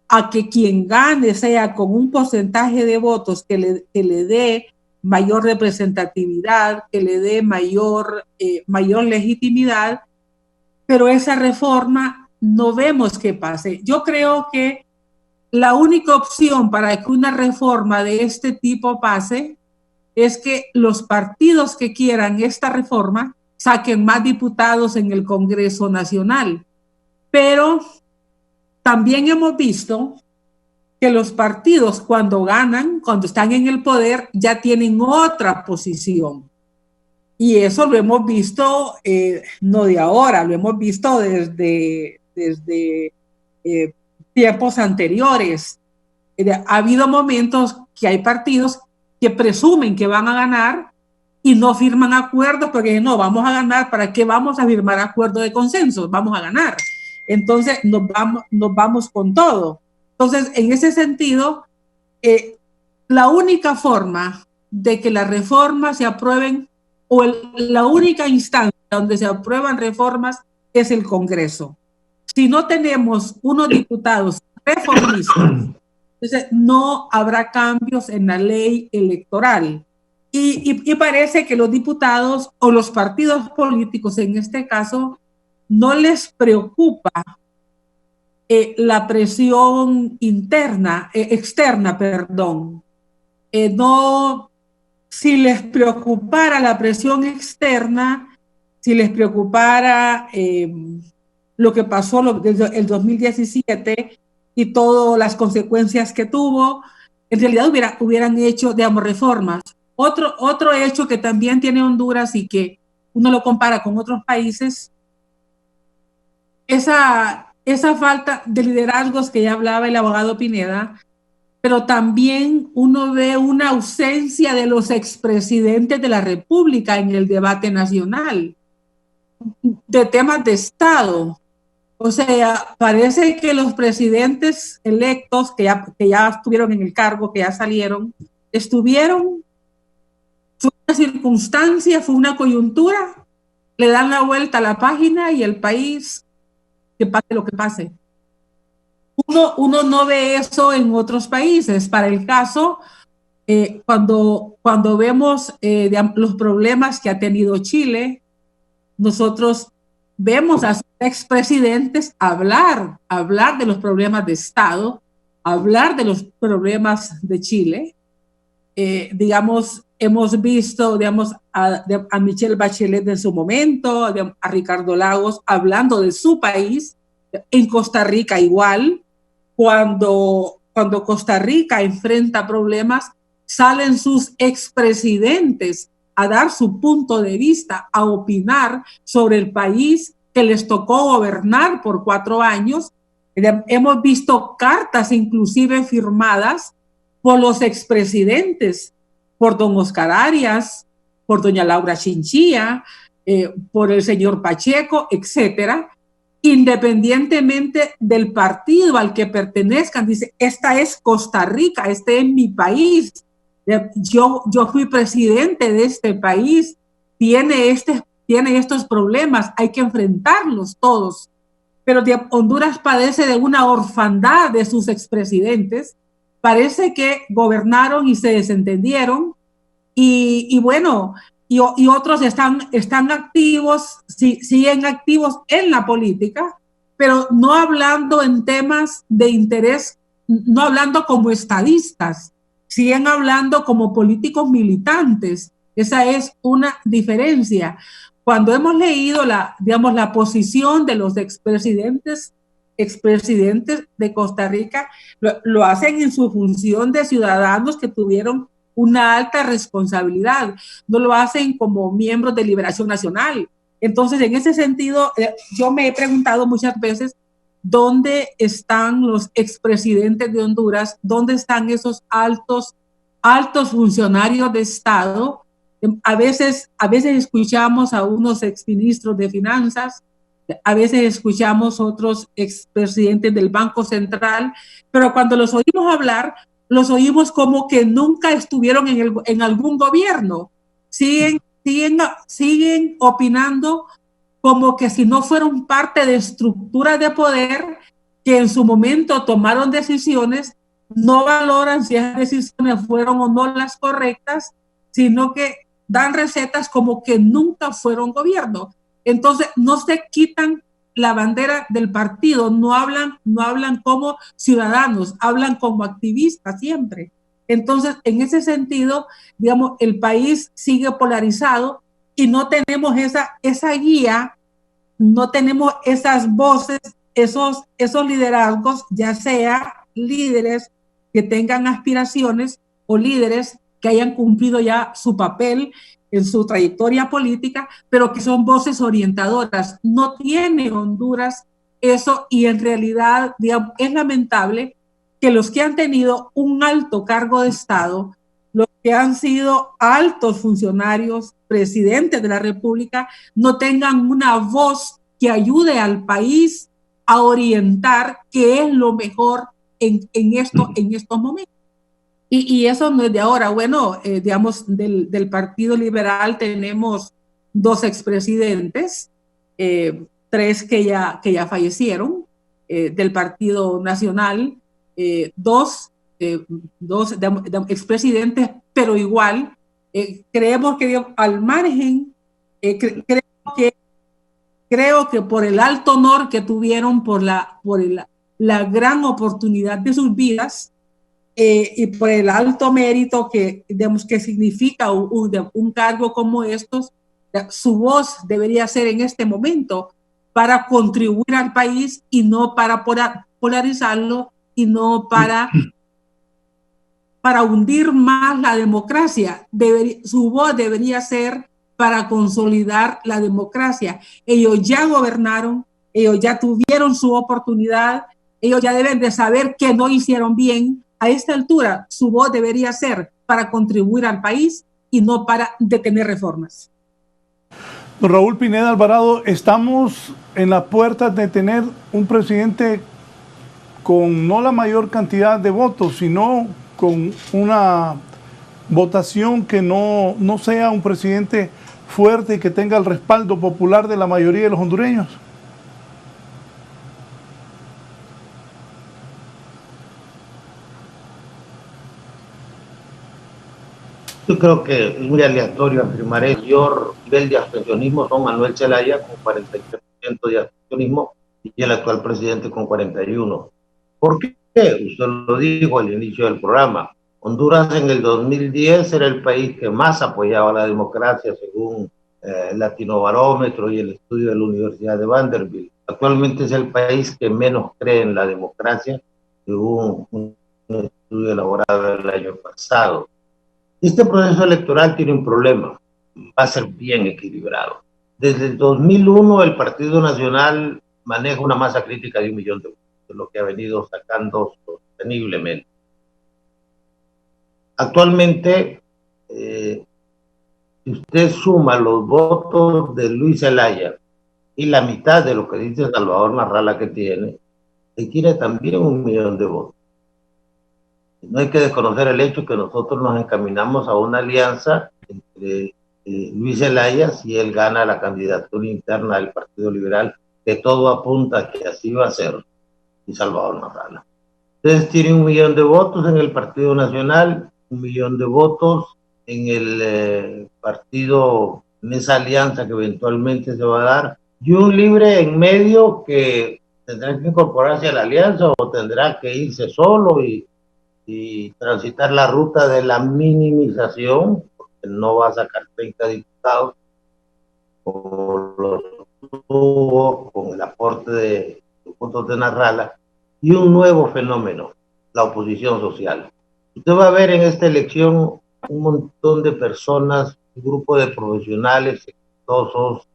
a que quien gane sea con un porcentaje de votos que le dé mayor representatividad, que le dé mayor legitimidad, pero esa reforma no vemos que pase. Yo creo que la única opción para que una reforma de este tipo pase es que los partidos que quieran esta reforma saquen más diputados en el Congreso Nacional. Pero también hemos visto que los partidos, cuando ganan, cuando están en el poder, ya tienen otra posición. Y eso lo hemos visto no de ahora, lo hemos visto desde tiempos anteriores. Ha habido momentos que hay partidos que presumen que van a ganar y no firman acuerdos porque no, vamos a ganar, ¿para qué vamos a firmar acuerdos de consenso? Vamos a ganar. Entonces nos vamos con todo. Entonces, en ese sentido, la única forma de que las reformas se aprueben, o la única instancia donde se aprueban reformas, es el Congreso. Si no tenemos unos diputados reformistas Entonces, no habrá cambios en la ley electoral. Y parece que los diputados o los partidos políticos, en este caso, no les preocupa la presión externa, perdón. No, si les preocupara la presión externa, si les preocupara lo que pasó desde el 2017 y todas las consecuencias que tuvo, en realidad hubieran hecho, digamos, reformas. Otro hecho que también tiene Honduras y que uno lo compara con otros países, esa falta de liderazgos que ya hablaba el abogado Pineda, pero también uno ve una ausencia de los expresidentes de la República en el debate nacional de temas de Estado. O sea, parece que los presidentes electos que ya estuvieron en el cargo, que ya salieron, fue una circunstancia, fue una coyuntura, le dan la vuelta a la página y el país, que pase lo que pase. Uno no ve eso en otros países. Para el caso, cuando vemos los problemas que ha tenido Chile, nosotros vemos a sus expresidentes hablar de los problemas de Estado, hablar de los problemas de Chile. Digamos, hemos visto, digamos, a Michelle Bachelet en su momento, a Ricardo Lagos hablando de su país, en Costa Rica igual. Cuando Costa Rica enfrenta problemas, salen sus expresidentes a dar su punto de vista, a opinar sobre el país que les tocó gobernar por 4 años. Hemos visto cartas inclusive firmadas por los expresidentes, por don Oscar Arias, por doña Laura Chinchilla, por el señor Pacheco, etcétera, independientemente del partido al que pertenezcan. Dice, esta es Costa Rica, este es mi país, yo fui presidente de este país, tiene estos problemas, hay que enfrentarlos todos. Pero Honduras padece de una orfandad de sus expresidentes. Parece que gobernaron y se desentendieron y bueno, y otros están activos, siguen activos en la política, pero no hablando en temas de interés, no hablando como estadistas, siguen hablando como políticos militantes. Esa es una diferencia. Cuando hemos leído la posición de los expresidentes de Costa Rica, lo hacen en su función de ciudadanos que tuvieron una alta responsabilidad, no lo hacen como miembros de Liberación Nacional. Entonces, en ese sentido, yo me he preguntado muchas veces, ¿dónde están los expresidentes de Honduras? ¿Dónde están esos altos funcionarios de Estado? A veces escuchamos a unos exministros de Finanzas, a veces escuchamos otros expresidentes del Banco Central, pero cuando los oímos hablar, los oímos como que nunca estuvieron en algún gobierno. Siguen opinando como que si no fueron parte de estructuras de poder que en su momento tomaron decisiones, no valoran si esas decisiones fueron o no las correctas, sino que dan recetas como que nunca fueron gobierno. Entonces no se quitan la bandera del partido, no hablan como ciudadanos, hablan como activistas siempre. Entonces, en ese sentido, digamos, el país sigue polarizado y no tenemos esa guía, no tenemos esas voces, esos liderazgos, ya sea líderes que tengan aspiraciones o líderes que hayan cumplido ya su papel en su trayectoria política, pero que son voces orientadoras. No tiene Honduras eso y en realidad, digamos, es lamentable que los que han tenido un alto cargo de Estado, los que han sido altos funcionarios, presidentes de la República, no tengan una voz que ayude al país a orientar qué es lo mejor en estos momentos. Y eso no es de ahora. Bueno, digamos, del Partido Liberal tenemos 2 expresidentes, 3 que ya fallecieron, del Partido Nacional, 2 dos expresidentes, pero igual creemos que al margen, creo que por el alto honor que tuvieron, por la gran oportunidad de sus vidas, y por el alto mérito que significa un cargo como estos, su voz debería ser en este momento para contribuir al país y no para polarizarlo y no para hundir más la democracia. Su voz debería ser para consolidar la democracia. Ellos ya gobernaron, ellos ya tuvieron su oportunidad, ellos ya deben de saber que no hicieron bien. A esta altura, su voz debería ser para contribuir al país y no para detener reformas. Don Raúl Pineda Alvarado, estamos en las puertas de tener un presidente con no la mayor cantidad de votos, sino con una votación que no sea un presidente fuerte y que tenga el respaldo popular de la mayoría de los hondureños. Yo creo que es muy aleatorio afirmar el mayor nivel de abstencionismo son Manuel Zelaya con 43% de abstencionismo y el actual presidente con 41%. ¿Por qué? Usted lo dijo al inicio del programa. Honduras en el 2010 era el país que más apoyaba la democracia según el Latinobarómetro y el estudio de la Universidad de Vanderbilt. Actualmente es el país que menos cree en la democracia según un estudio elaborado el año pasado. Este proceso electoral tiene un problema, va a ser bien equilibrado. Desde el 2001 el Partido Nacional maneja una masa crítica de 1 millón de votos, de lo que ha venido sacando sosteniblemente. Actualmente, si usted suma los votos de Luis Zelaya y la mitad de lo que dice Salvador Narrala que tiene también 1 millón de votos. No hay que desconocer el hecho que nosotros nos encaminamos a una alianza entre Luis Zelaya, si él gana la candidatura interna del Partido Liberal, que todo apunta a que así va a ser, y Salvador Narrala. Ustedes tienen 1 millón de votos en el Partido Nacional, 1 millón de votos en el partido, en esa alianza que eventualmente se va a dar, y un libre en medio que tendrá que incorporarse a la alianza o tendrá que irse solo y transitar la ruta de la minimización, porque no va a sacar 30 diputados, con el aporte de los votos de Narrala, y un nuevo fenómeno, la oposición social. Usted va a ver en esta elección un montón de personas, un grupo de profesionales exitosos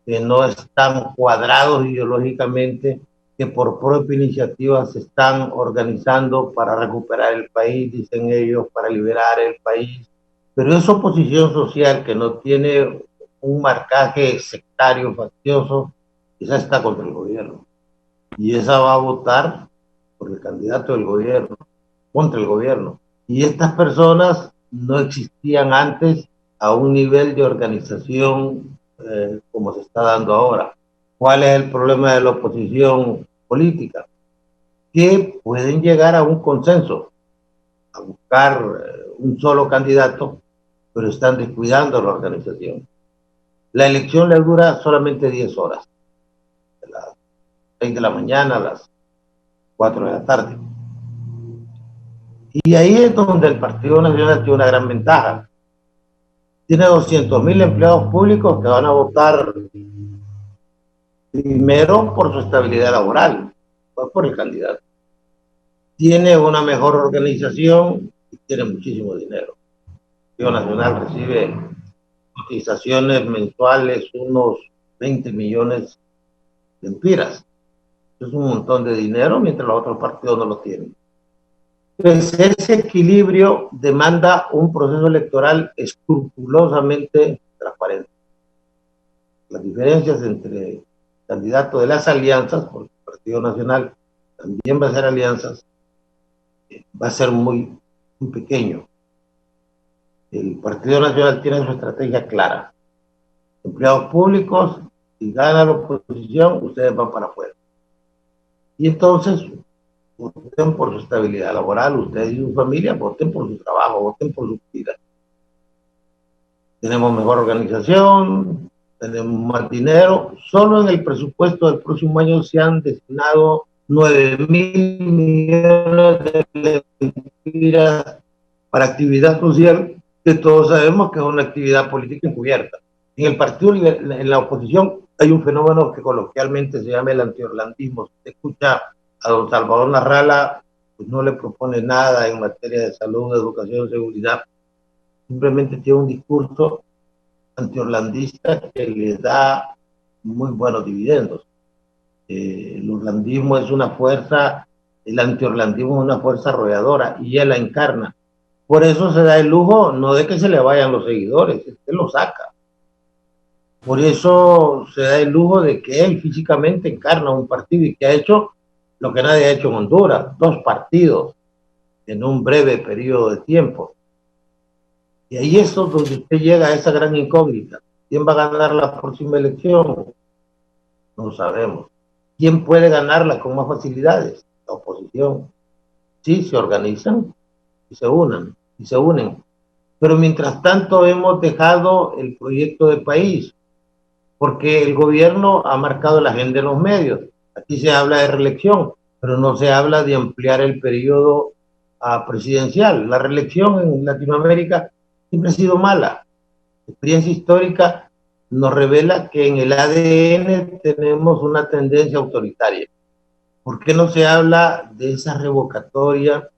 que no están cuadrados ideológicamente, que por propia iniciativa se están organizando para recuperar el país, dicen ellos, para liberar el país. Pero esa oposición social que no tiene un marcaje sectario, faccioso, esa está contra el gobierno. Y esa va a votar por el candidato del gobierno, contra el gobierno. Y estas personas no existían antes a un nivel de organización como se está dando ahora. ¿Cuál es el problema de la oposición política? Que pueden llegar a un consenso, a buscar un solo candidato, pero están descuidando la organización. La elección le dura solamente 10 horas, de las 6 de la mañana a las 4 de la tarde. Y ahí es donde el Partido Nacional tiene una gran ventaja. Tiene 200,000 empleados públicos que van a votar primero por su estabilidad laboral, no por el candidato. Tiene una mejor organización y tiene muchísimo dinero. El Partido Nacional recibe cotizaciones mensuales, unos 20 millones de empiras. Es un montón de dinero, mientras los otros partidos no lo tienen. Entonces, ese equilibrio demanda un proceso electoral escrupulosamente transparente. Las diferencias entre el candidato de las alianzas, porque el Partido Nacional también va a hacer alianzas, va a ser muy pequeño. El Partido Nacional tiene su estrategia clara. Empleados públicos, si gana la oposición, ustedes van para afuera. Y entonces voten por su estabilidad laboral, ustedes y su familia, voten por su trabajo, voten por su vida. Tenemos mejor organización, tenemos más dinero. Solo en el presupuesto del próximo año se han destinado 9.000 millones de lempiras para actividad social, que todos sabemos que es una actividad política encubierta. En el partido, en la oposición, hay un fenómeno que coloquialmente se llama el antiorlandismo. Si usted escucha a don Salvador Narrala, pues no le propone nada en materia de salud, educación, seguridad. Simplemente tiene un discurso antiorlandista que le da muy buenos dividendos. El orlandismo es una fuerza, el antiorlandismo es una fuerza arrolladora y él la encarna. Por eso se da el lujo, no de que se le vayan los seguidores, es que lo saca. Por eso se da el lujo de que él físicamente encarna un partido y que ha hecho lo que nadie ha hecho en Honduras, 2 partidos en un breve periodo de tiempo. Y ahí es donde usted llega a esa gran incógnita. ¿Quién va a ganar la próxima elección? No lo sabemos. ¿Quién puede ganarla con más facilidades? La oposición. Sí, se organizan y se unen. Pero mientras tanto hemos dejado el proyecto de país, porque el gobierno ha marcado la agenda en los medios. Aquí se habla de reelección, pero no se habla de ampliar el periodo presidencial. La reelección en Latinoamérica siempre ha sido mala. La experiencia histórica nos revela que en el ADN tenemos una tendencia autoritaria. ¿Por qué no se habla de esa revocatoria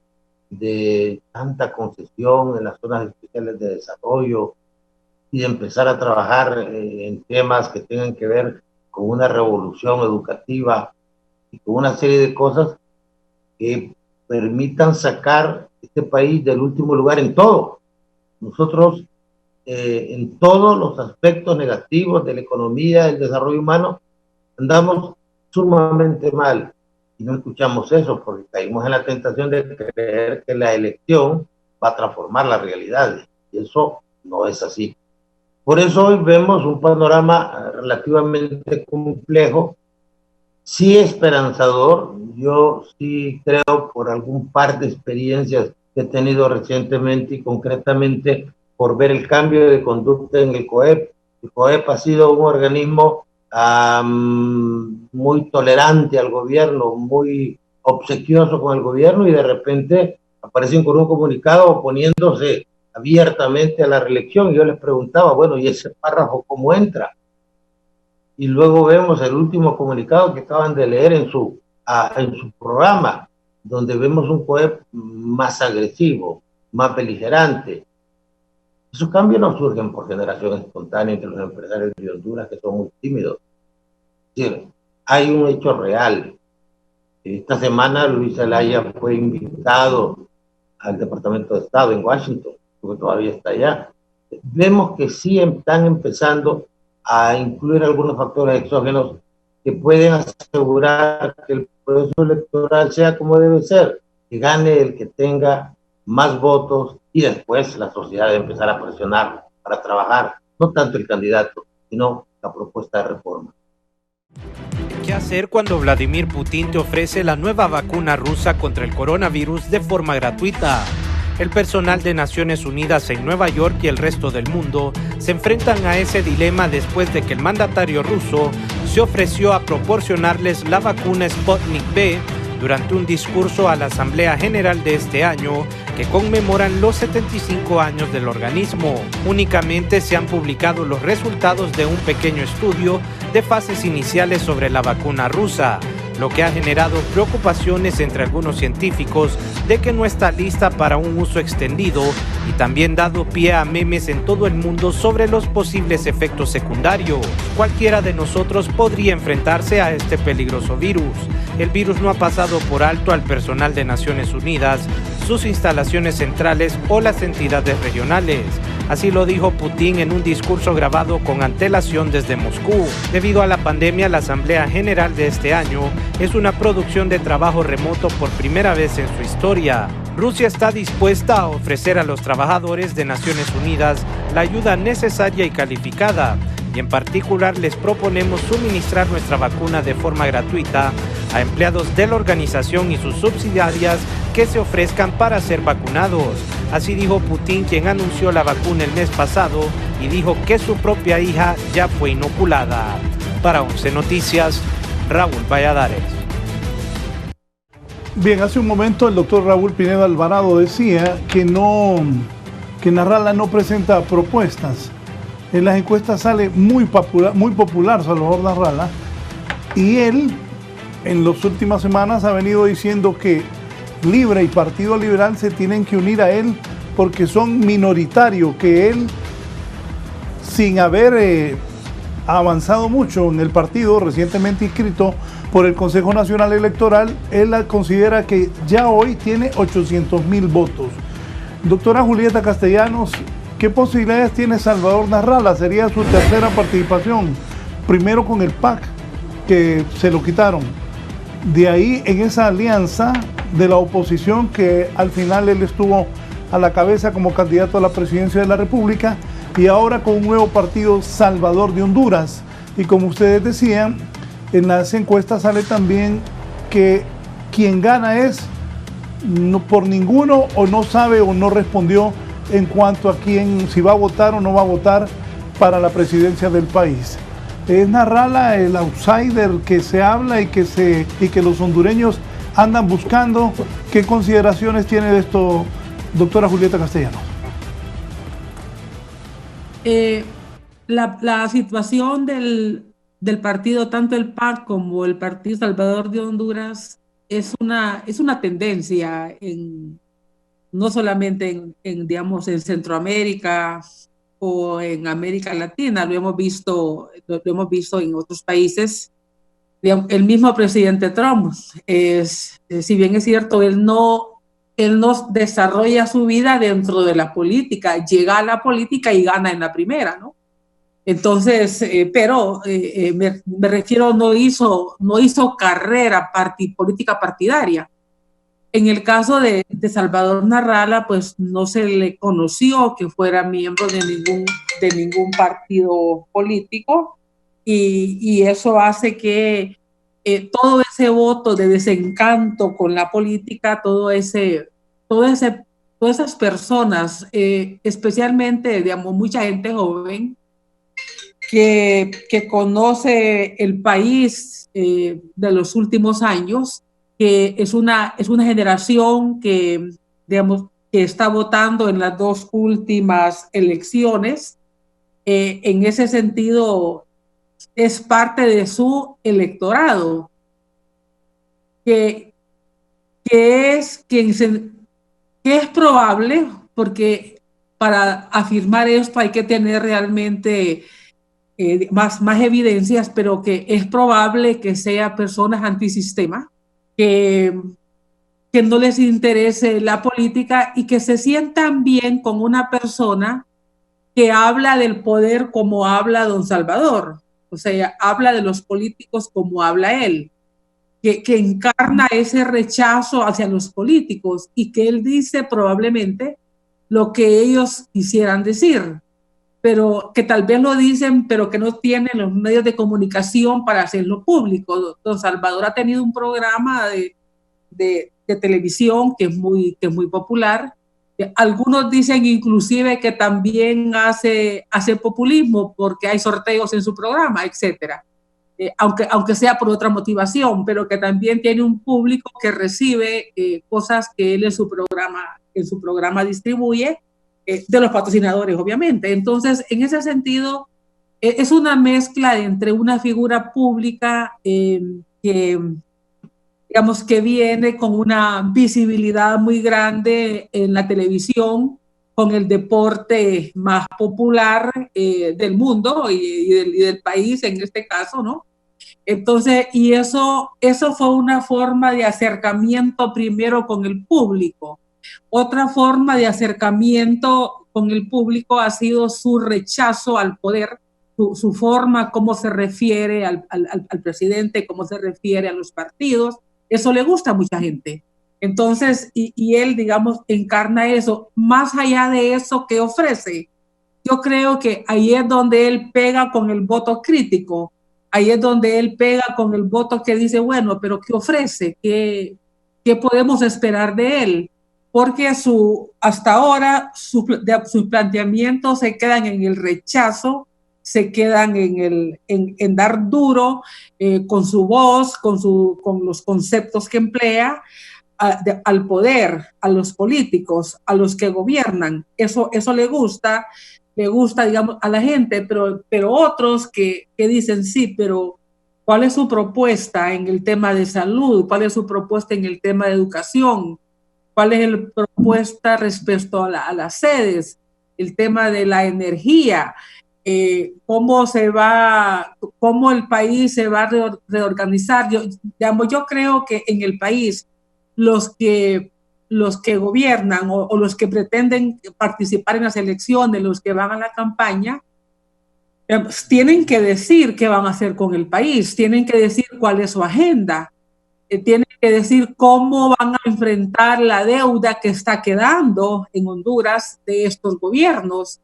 de tanta concesión en las zonas especiales de desarrollo y de empezar a trabajar en temas que tengan que ver con una revolución educativa y con una serie de cosas que permitan sacar este país del último lugar en todo? Nosotros, en todos los aspectos negativos de la economía, del desarrollo humano, andamos sumamente mal. Y no escuchamos eso porque caímos en la tentación de creer que la elección va a transformar la realidad. Y eso no es así. Por eso hoy vemos un panorama relativamente complejo, sí esperanzador. Yo sí creo, por algún par de experiencias que he tenido recientemente y concretamente por ver el cambio de conducta en el COEP. El COEP ha sido un organismo muy tolerante al gobierno, muy obsequioso con el gobierno, y de repente aparecen con un comunicado oponiéndose abiertamente a la reelección. Y yo les preguntaba, bueno, ¿y ese párrafo cómo entra? Y luego vemos el último comunicado que acaban de leer en su programa, donde vemos un COEP más agresivo, más beligerante. Esos cambios no surgen por generación espontánea entre los empresarios de Honduras, que son muy tímidos. Es decir, hay un hecho real. Esta semana Luis Zelaya fue invitado al Departamento de Estado en Washington, porque todavía está allá. Vemos que sí están empezando a incluir algunos factores exógenos que pueden asegurar que el proceso electoral sea como debe ser, que gane el que tenga más votos, y después la sociedad debe empezar a presionar para trabajar, no tanto el candidato, sino la propuesta de reforma. ¿Qué hacer cuando Vladimir Putin te ofrece la nueva vacuna rusa contra el coronavirus de forma gratuita? El personal de Naciones Unidas en Nueva York y el resto del mundo se enfrentan a ese dilema después de que el mandatario ruso se ofreció a proporcionarles la vacuna Sputnik V durante un discurso a la Asamblea General de este año que conmemoran los 75 años del organismo. Únicamente se han publicado los resultados de un pequeño estudio de fases iniciales sobre la vacuna rusa, lo que ha generado preocupaciones entre algunos científicos de que no está lista para un uso extendido y también dado pie a memes en todo el mundo sobre los posibles efectos secundarios. Cualquiera de nosotros podría enfrentarse a este peligroso virus. El virus no ha pasado por alto al personal de Naciones Unidas, sus instalaciones centrales o las entidades regionales. Así lo dijo Putin en un discurso grabado con antelación desde Moscú. Debido a la pandemia, la Asamblea General de este año es una producción de trabajo remoto por primera vez en su historia. Rusia está dispuesta a ofrecer a los trabajadores de Naciones Unidas la ayuda necesaria y calificada, y en particular les proponemos suministrar nuestra vacuna de forma gratuita a empleados de la organización y sus subsidiarias que se ofrezcan para ser vacunados. Así dijo Putin, quien anunció la vacuna el mes pasado y dijo que su propia hija ya fue inoculada. Para 11 Noticias, Raúl Valladares. Bien, hace un momento el doctor Raúl Pineda Alvarado decía que Narrala no presenta propuestas. En las encuestas sale muy popular Salvador Narrala, y él en las últimas semanas ha venido diciendo que Libre y Partido Liberal se tienen que unir a él porque son minoritarios, que él, sin haber avanzado mucho en el partido recientemente inscrito por el Consejo Nacional Electoral, él considera que ya hoy tiene 800,000 votos. Doctora Julieta Castellanos, ¿qué posibilidades tiene Salvador Narrala? Sería su tercera participación, primero con el PAC, que se lo quitaron. De ahí, en esa alianza de la oposición, que al final él estuvo a la cabeza como candidato a la presidencia de la República, y ahora con un nuevo partido, Salvador de Honduras. Y como ustedes decían, en las encuestas sale también que quien gana es no por ninguno, o no sabe o no respondió en cuanto a quién, si va a votar o no va a votar para la presidencia del país. ¿Es Narrala el outsider que se habla y que los hondureños andan buscando? ¿Qué consideraciones tiene de esto, doctora Julieta Castellanos? La situación del partido, tanto el PAC como el Partido Salvador de Honduras, es una tendencia no solamente en Centroamérica o en América Latina, lo hemos visto en otros países. El mismo presidente Trump, si bien es cierto, él no desarrolla su vida dentro de la política, llega a la política y gana en la primera, ¿no? Entonces, me refiero, no hizo carrera política partidaria. En el caso de Salvador Narrala, pues no se le conoció que fuera miembro de ningún partido político, y eso hace que todo ese voto de desencanto con la política, todas esas personas, especialmente, digamos, mucha gente joven que conoce el país de los últimos años, que es una generación que, digamos, que está votando en las dos últimas elecciones. En ese sentido, es parte de su electorado, que es probable, porque para afirmar esto hay que tener realmente más evidencias, pero que es probable que sea personas antisistema, que no les interese la política y que se sientan bien con una persona que habla del poder como habla don Salvador. O sea, habla de los políticos como habla él, que encarna ese rechazo hacia los políticos, y que él dice probablemente lo que ellos quisieran decir, pero que tal vez lo dicen, pero que no tienen los medios de comunicación para hacerlo público. Don Salvador ha tenido un programa de televisión que es muy popular. Algunos dicen inclusive que también hace populismo porque hay sorteos en su programa, etcétera. Aunque sea por otra motivación, pero que también tiene un público que recibe cosas que él en su programa distribuye, de los patrocinadores, obviamente. Entonces, en ese sentido, es una mezcla entre una figura pública que, digamos, que viene con una visibilidad muy grande en la televisión, con el deporte más popular del mundo y del país en este caso, ¿no? Entonces, y eso fue una forma de acercamiento primero con el público. Otra forma de acercamiento con el público ha sido su rechazo al poder, su forma, cómo se refiere al presidente, cómo se refiere a los partidos. Eso le gusta a mucha gente. Entonces, y él, digamos, encarna eso. Más allá de eso que ofrece, yo creo que ahí es donde él pega con el voto crítico, ahí es donde él pega con el voto que dice, bueno, pero ¿qué ofrece? ¿Qué podemos esperar de él? Porque hasta ahora sus planteamientos se quedan en el rechazo, se quedan en dar duro con su voz, con los conceptos que emplea al poder, a los políticos, a los que gobiernan. Eso le gusta, digamos, a la gente, pero otros que dicen, sí, pero ¿cuál es su propuesta en el tema de salud? ¿Cuál es su propuesta en el tema de educación? ¿Cuál es la propuesta respecto a las sedes? El tema de la energía, cómo el país se va a reorganizar. Yo creo que en el país los que gobiernan o los que pretenden participar en las elecciones, los que van a la campaña, tienen que decir qué van a hacer con el país, tienen que decir cuál es su agenda, tienen que decir cómo van a enfrentar la deuda que está quedando en Honduras de estos gobiernos,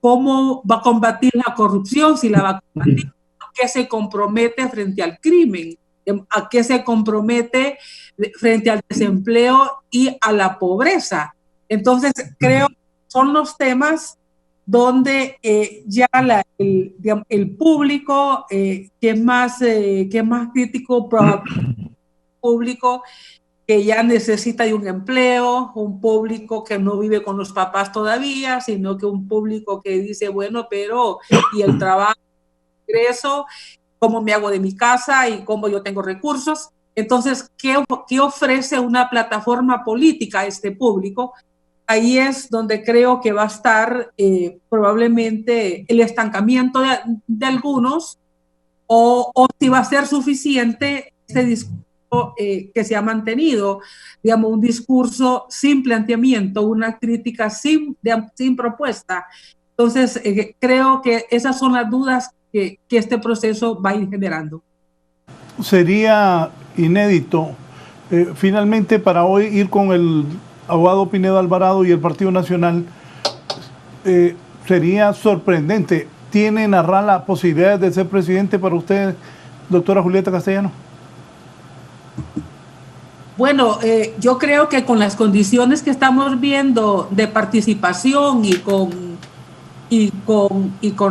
cómo va a combatir la corrupción, si la va a combatir, a qué se compromete frente al crimen, a qué se compromete frente al desempleo y a la pobreza. Entonces, creo que son los temas donde ya el público que es más crítico, público que ya necesita de un empleo, un público que no vive con los papás todavía, sino que un público que dice, bueno, pero ¿y el trabajo, el ingreso? ¿Cómo me hago de mi casa y cómo yo tengo recursos? Entonces, ¿qué ofrece una plataforma política a este público? Ahí es donde creo que va a estar probablemente el estancamiento de algunos o si va a ser suficiente este discurso que se ha mantenido, digamos, un discurso sin planteamiento, una crítica sin propuesta. Entonces, creo que esas son las dudas que este proceso va a ir generando. Sería inédito, finalmente, para hoy ir con el abogado Pinedo Alvarado y el Partido Nacional. Sería sorprendente. ¿Tiene Narrala posibilidades de ser presidente para usted, doctora Julieta Castellano? Bueno, yo creo que con las condiciones que estamos viendo de participación y con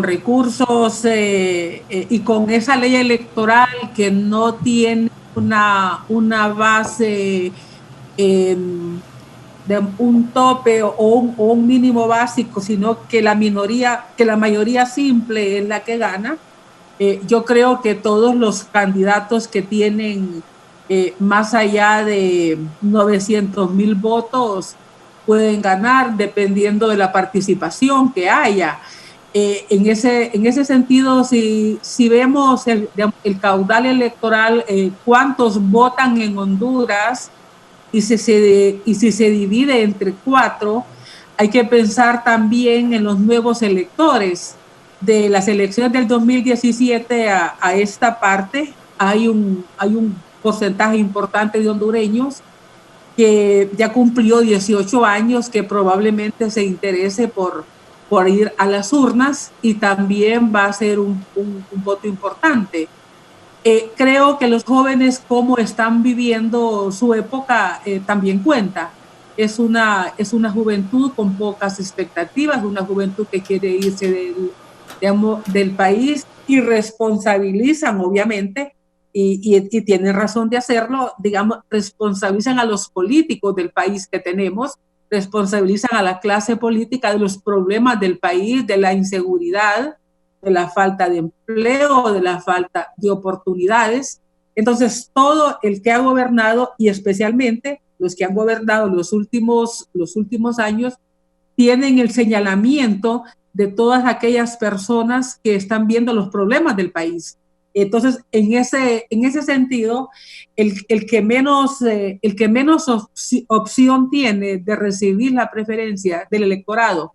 recursos y con esa ley electoral que no tiene una base de un tope o un mínimo básico, sino que la mayoría simple es la que gana. Yo creo que todos los candidatos que tienen más allá de 900,000 votos pueden ganar dependiendo de la participación que haya. En ese sentido, si vemos el caudal electoral, cuántos votan en Honduras y si se divide entre 4, hay que pensar también en los nuevos electores. De las elecciones del 2017 a esta parte, hay un porcentaje importante de hondureños que ya cumplió 18 años, que probablemente se interese por ir a las urnas y también va a ser un voto importante. Creo que los jóvenes, cómo están viviendo su época, también cuenta. Es una juventud con pocas expectativas, una juventud que quiere irse del país y responsabilizan, obviamente, y tienen razón de hacerlo, digamos, responsabilizan a los políticos del país que tenemos, responsabilizan a la clase política de los problemas del país, de la inseguridad, de la falta de empleo, de la falta de oportunidades. Entonces, todo el que ha gobernado, y especialmente los que han gobernado los últimos años, tienen el señalamiento de todas aquellas personas que están viendo los problemas del país. Entonces, en ese sentido, el que menos opción tiene de recibir la preferencia del electorado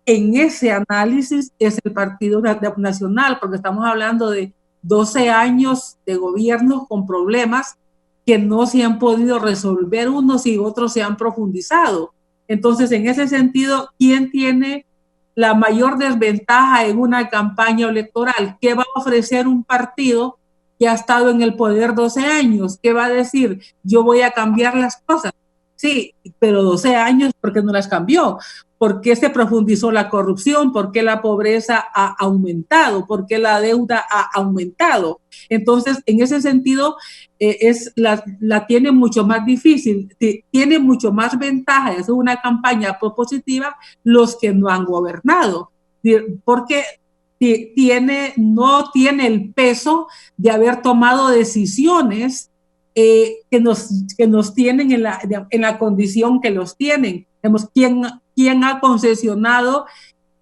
en ese análisis es el Partido Nacional, porque estamos hablando de 12 años de gobierno con problemas que no se han podido resolver unos y otros se han profundizado. Entonces, en ese sentido, ¿quién tiene la mayor desventaja en una campaña electoral? ¿Qué va a ofrecer un partido que ha estado en el poder 12 años? ¿Qué va a decir? Yo voy a cambiar las cosas. Sí, pero 12 años, ¿por qué no las cambió? ¿Por qué se profundizó la corrupción? ¿Por qué la pobreza ha aumentado? ¿Por qué la deuda ha aumentado? Entonces, en ese sentido, la tiene mucho más difícil, tiene mucho más ventaja de hacer una campaña propositiva los que no han gobernado, porque no tiene el peso de haber tomado decisiones que nos tienen en la condición que los tienen. ¿Quién ha concesionado,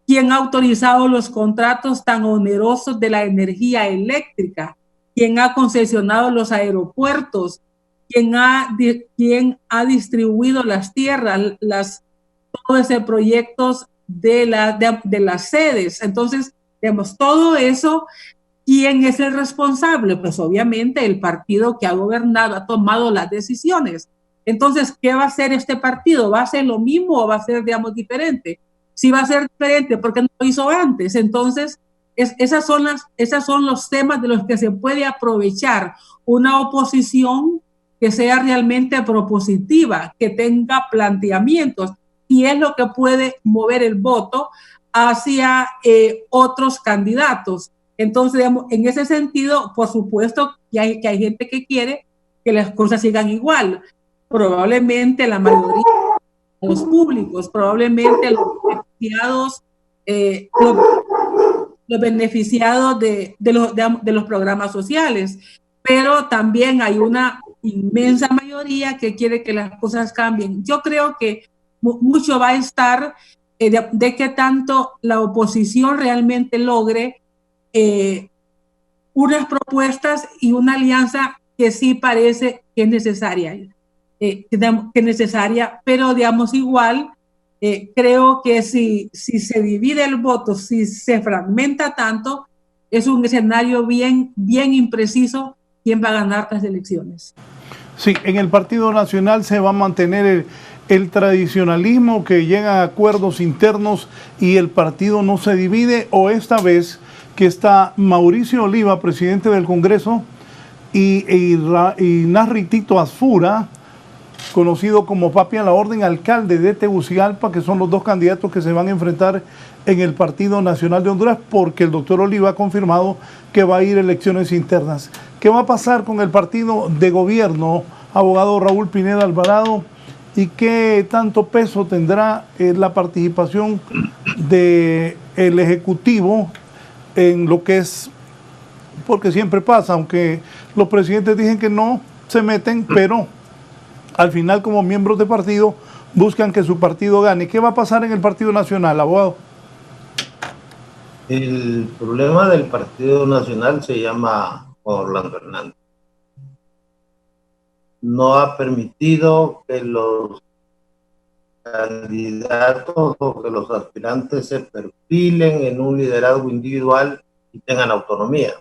quién ha autorizado los contratos tan onerosos de la energía eléctrica? ¿Quién ha concesionado los aeropuertos? ¿Quién ha distribuido las tierras, todos esos proyectos de las sedes? Entonces, digamos, todo eso, ¿quién es el responsable? Pues obviamente el partido que ha gobernado, ha tomado las decisiones. Entonces, ¿qué va a hacer este partido? ¿Va a hacer lo mismo o va a ser, digamos, diferente? Si va a ser diferente, ¿por qué no lo hizo antes? Entonces, esas son los temas de los que se puede aprovechar una oposición que sea realmente propositiva, que tenga planteamientos, y es lo que puede mover el voto hacia otros candidatos. Entonces, digamos, en ese sentido, por supuesto que hay gente que quiere que las cosas sigan igual. Probablemente la mayoría de los públicos, probablemente los beneficiados de los programas sociales, pero también hay una inmensa mayoría que quiere que las cosas cambien. Yo creo que mucho va a estar de qué tanto la oposición realmente logre unas propuestas y una alianza que sí parece que es necesaria, pero digamos igual, creo que si se divide el voto, si se fragmenta tanto, es un escenario bien impreciso quién va a ganar las elecciones. Sí, en el Partido Nacional se va a mantener el tradicionalismo, que llega a acuerdos internos y el partido no se divide, o esta vez que está Mauricio Oliva, presidente del Congreso, y Narri Tito Asfura, conocido como Papi a la Orden, alcalde de Tegucigalpa, que son los dos candidatos que se van a enfrentar en el Partido Nacional de Honduras, porque el doctor Oliva ha confirmado que va a ir a elecciones internas. ¿Qué va a pasar con el partido de gobierno, abogado Raúl Pineda Alvarado? ¿Y qué tanto peso tendrá la participación del Ejecutivo en lo que es, porque siempre pasa, aunque los presidentes dicen que no se meten, pero al final como miembros de partido buscan que su partido gane? ¿Qué va a pasar en el Partido Nacional, abogado? El problema del Partido Nacional se llama Orlando Hernández. No ha permitido que los candidatos o que los aspirantes se perfilen en un liderazgo individual y tengan autonomía.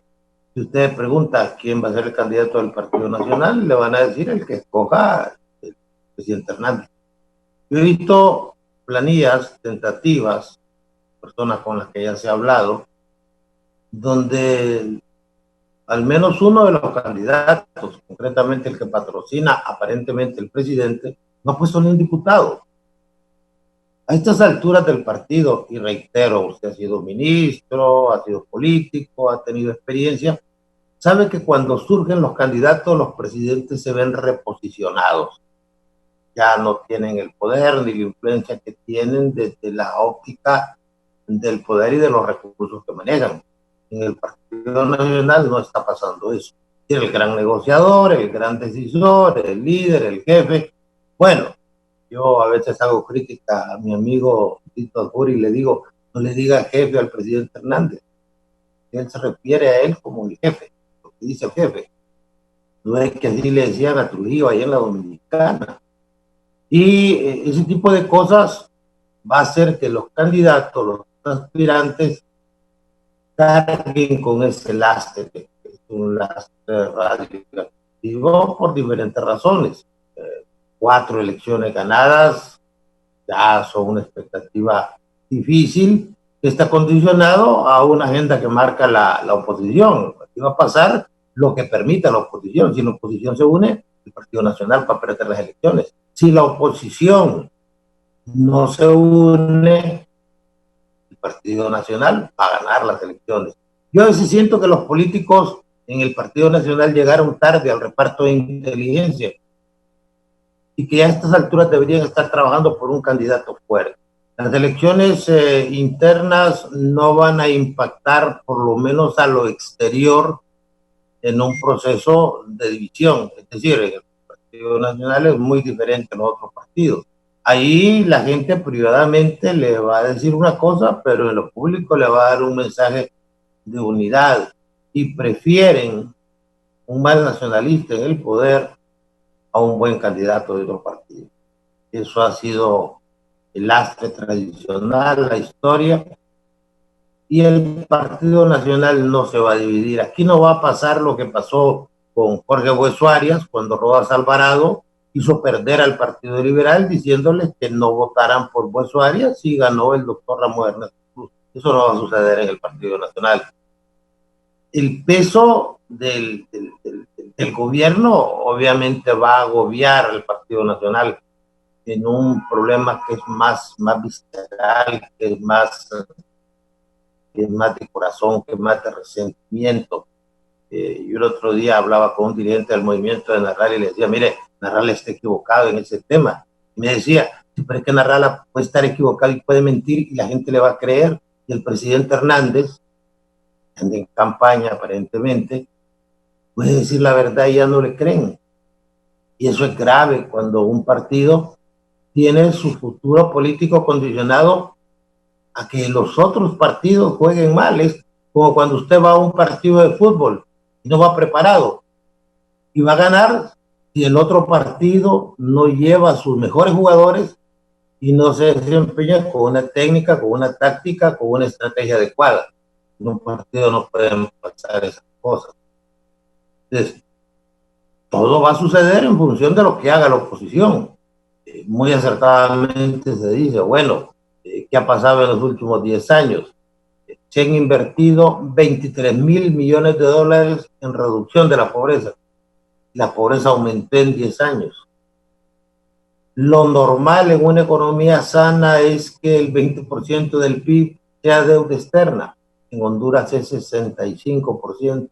Si usted pregunta quién va a ser el candidato del Partido Nacional, le van a decir el que escoja el presidente Hernández. Yo he visto planillas tentativas, personas con las que ya se ha hablado, donde al menos uno de los candidatos, concretamente el que patrocina aparentemente el presidente, no ha puesto ni un diputado. A estas alturas del partido, y reitero, usted ha sido ministro, ha sido político, ha tenido experiencia, sabe que cuando surgen los candidatos, los presidentes se ven reposicionados. Ya no tienen el poder ni la influencia que tienen desde la óptica del poder y de los recursos que manejan. En el Partido Nacional no está pasando eso. Tiene el gran negociador, el gran decisor, el líder, el jefe. Bueno, yo a veces hago crítica a mi amigo Tito Asfura y le digo, no le diga jefe al presidente Hernández. Él se refiere a él como el jefe, lo que dice el jefe. No es que así le decían a Trujillo ahí en la Dominicana. Y ese tipo de cosas va a hacer que los candidatos, los aspirantes, carguen con ese lastre, que es un lastre radioactivo por diferentes razones. 4 elecciones ganadas ya son una expectativa difícil, que está condicionado a una agenda que marca la oposición. Aquí va a pasar lo que permita la oposición. Si la oposición se une, el Partido Nacional va a perder las elecciones. Si la oposición no se une, el Partido Nacional va a ganar las elecciones. Yo a veces siento que los políticos en el Partido Nacional llegaron tarde al reparto de inteligencia y que a estas alturas deberían estar trabajando por un candidato fuerte. Las elecciones internas no van a impactar, por lo menos a lo exterior, en un proceso de división. Es decir, el Partido Nacional es muy diferente a los otros partidos. Ahí la gente privadamente le va a decir una cosa, pero en lo público le va a dar un mensaje de unidad y prefieren un mal nacionalista en el poder a un buen candidato de otro partido. Eso ha sido el lastre tradicional, la historia, y el Partido Nacional no se va a dividir. Aquí no va a pasar lo que pasó con Jorge Hueso Arias cuando Rodas Alvarado hizo perder al Partido Liberal diciéndoles que no votaran por Hueso Arias y ganó el doctor Ramón Hernández Cruz. Eso no va a suceder en el Partido Nacional. El peso del gobierno obviamente va a agobiar al Partido Nacional en un problema que es más visceral, que es más de corazón, que es más de resentimiento. Yo el otro día hablaba con un dirigente del movimiento de Narral y le decía, mire, Narral está equivocado en ese tema. Y me decía, sí, pero es que Narral puede estar equivocado y puede mentir y la gente le va a creer. Y el presidente Hernández, en campaña aparentemente, puede decir la verdad y ya no le creen. Y eso es grave cuando un partido tiene su futuro político condicionado a que los otros partidos jueguen mal. Es como cuando usted va a un partido de fútbol y no va preparado y va a ganar si el otro partido no lleva a sus mejores jugadores y no se desempeña con una técnica, con una táctica, con una estrategia adecuada. En un partido no pueden pasar esas cosas. Entonces, todo va a suceder en función de lo que haga la oposición. Muy acertadamente se dice, bueno, ¿qué ha pasado en los últimos 10 años? Se han invertido 23,000 millones de dólares en reducción de la pobreza. La pobreza aumentó en 10 años. Lo normal en una economía sana es que el 20% del PIB sea deuda externa. En Honduras es 65%.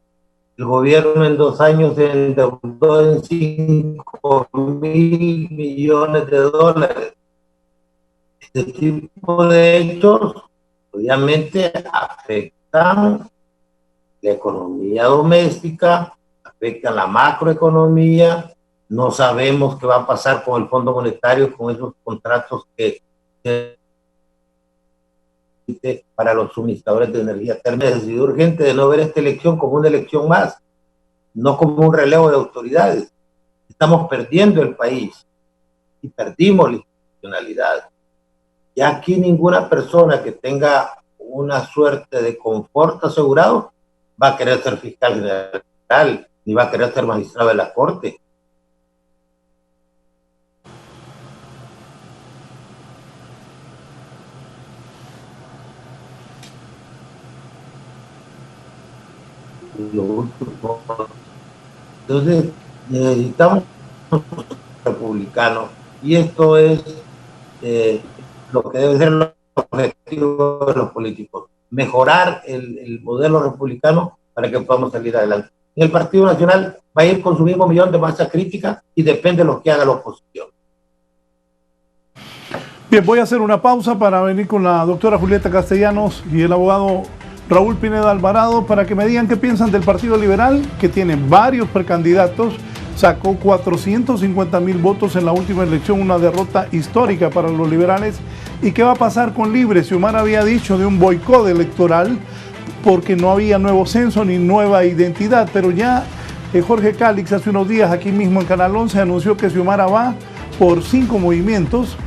El gobierno en 2 años se endeudó en 5,000 millones de dólares. Este tipo de hechos obviamente afectan la economía doméstica, afectan la macroeconomía. No sabemos qué va a pasar con el Fondo Monetario, con esos contratos que para los suministradores de energía térmica. Es urgente de no ver esta elección como una elección más, no como un relevo de autoridades. Estamos perdiendo el país y perdimos la institucionalidad. Y aquí ninguna persona que tenga una suerte de confort asegurado va a querer ser fiscal general, ni va a querer ser magistrado de la Corte. Entonces necesitamos un republicano y esto es lo que debe ser el objetivo de los políticos, mejorar el modelo republicano para que podamos salir adelante. El Partido Nacional va a ir con su mismo millón de masa crítica y depende de lo que haga la oposición. Bien, voy a hacer una pausa para venir con la doctora Julieta Castellanos y el abogado Raúl Pineda Alvarado para que me digan qué piensan del Partido Liberal, que tiene varios precandidatos, sacó 450,000 votos en la última elección, una derrota histórica para los liberales. ¿Y qué va a pasar con Libre? Xiomara había dicho de un boicot electoral porque no había nuevo censo ni nueva identidad, pero ya Jorge Calix hace unos días aquí mismo en Canal 11 anunció que Xiomara va por 5 movimientos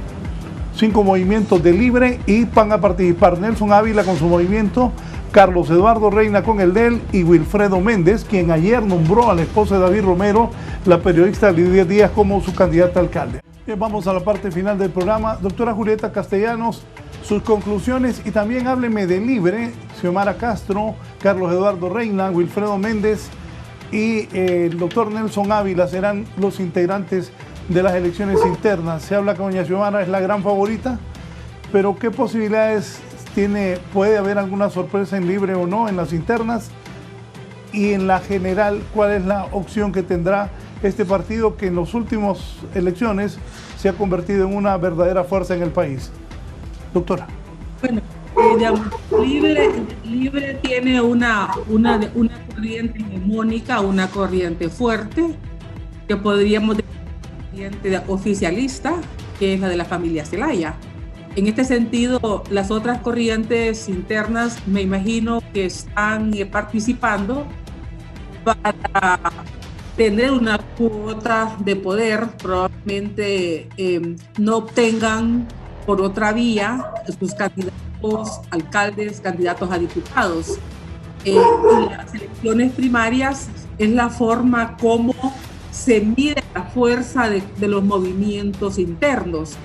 de Libre y van a participar Nelson Ávila con su movimiento, Carlos Eduardo Reina con el de él y Wilfredo Méndez, quien ayer nombró a la esposa de David Romero, la periodista Lidia Díaz, como su candidata a alcalde. Bien, vamos a la parte final del programa. Doctora Julieta Castellanos, sus conclusiones y también hábleme de Libre. Xiomara Castro, Carlos Eduardo Reina, Wilfredo Méndez y el doctor Nelson Ávila serán los integrantes de las elecciones internas. Se habla que doña Xiomara es la gran favorita, pero ¿qué posibilidades tiene? ¿Puede haber alguna sorpresa en Libre o no en las internas? Y en la general, ¿cuál es la opción que tendrá este partido que en las últimas elecciones se ha convertido en una verdadera fuerza en el país? Doctora. Bueno, Libre tiene una corriente hegemónica, una corriente fuerte, que podríamos decir corriente oficialista, que es la de la familia Zelaya. En este sentido, las otras corrientes internas me imagino que están participando para tener una cuota de poder. Probablemente no obtengan por otra vía sus candidatos alcaldes, candidatos a diputados. Y las elecciones primarias es la forma como se mide la fuerza de los movimientos internos.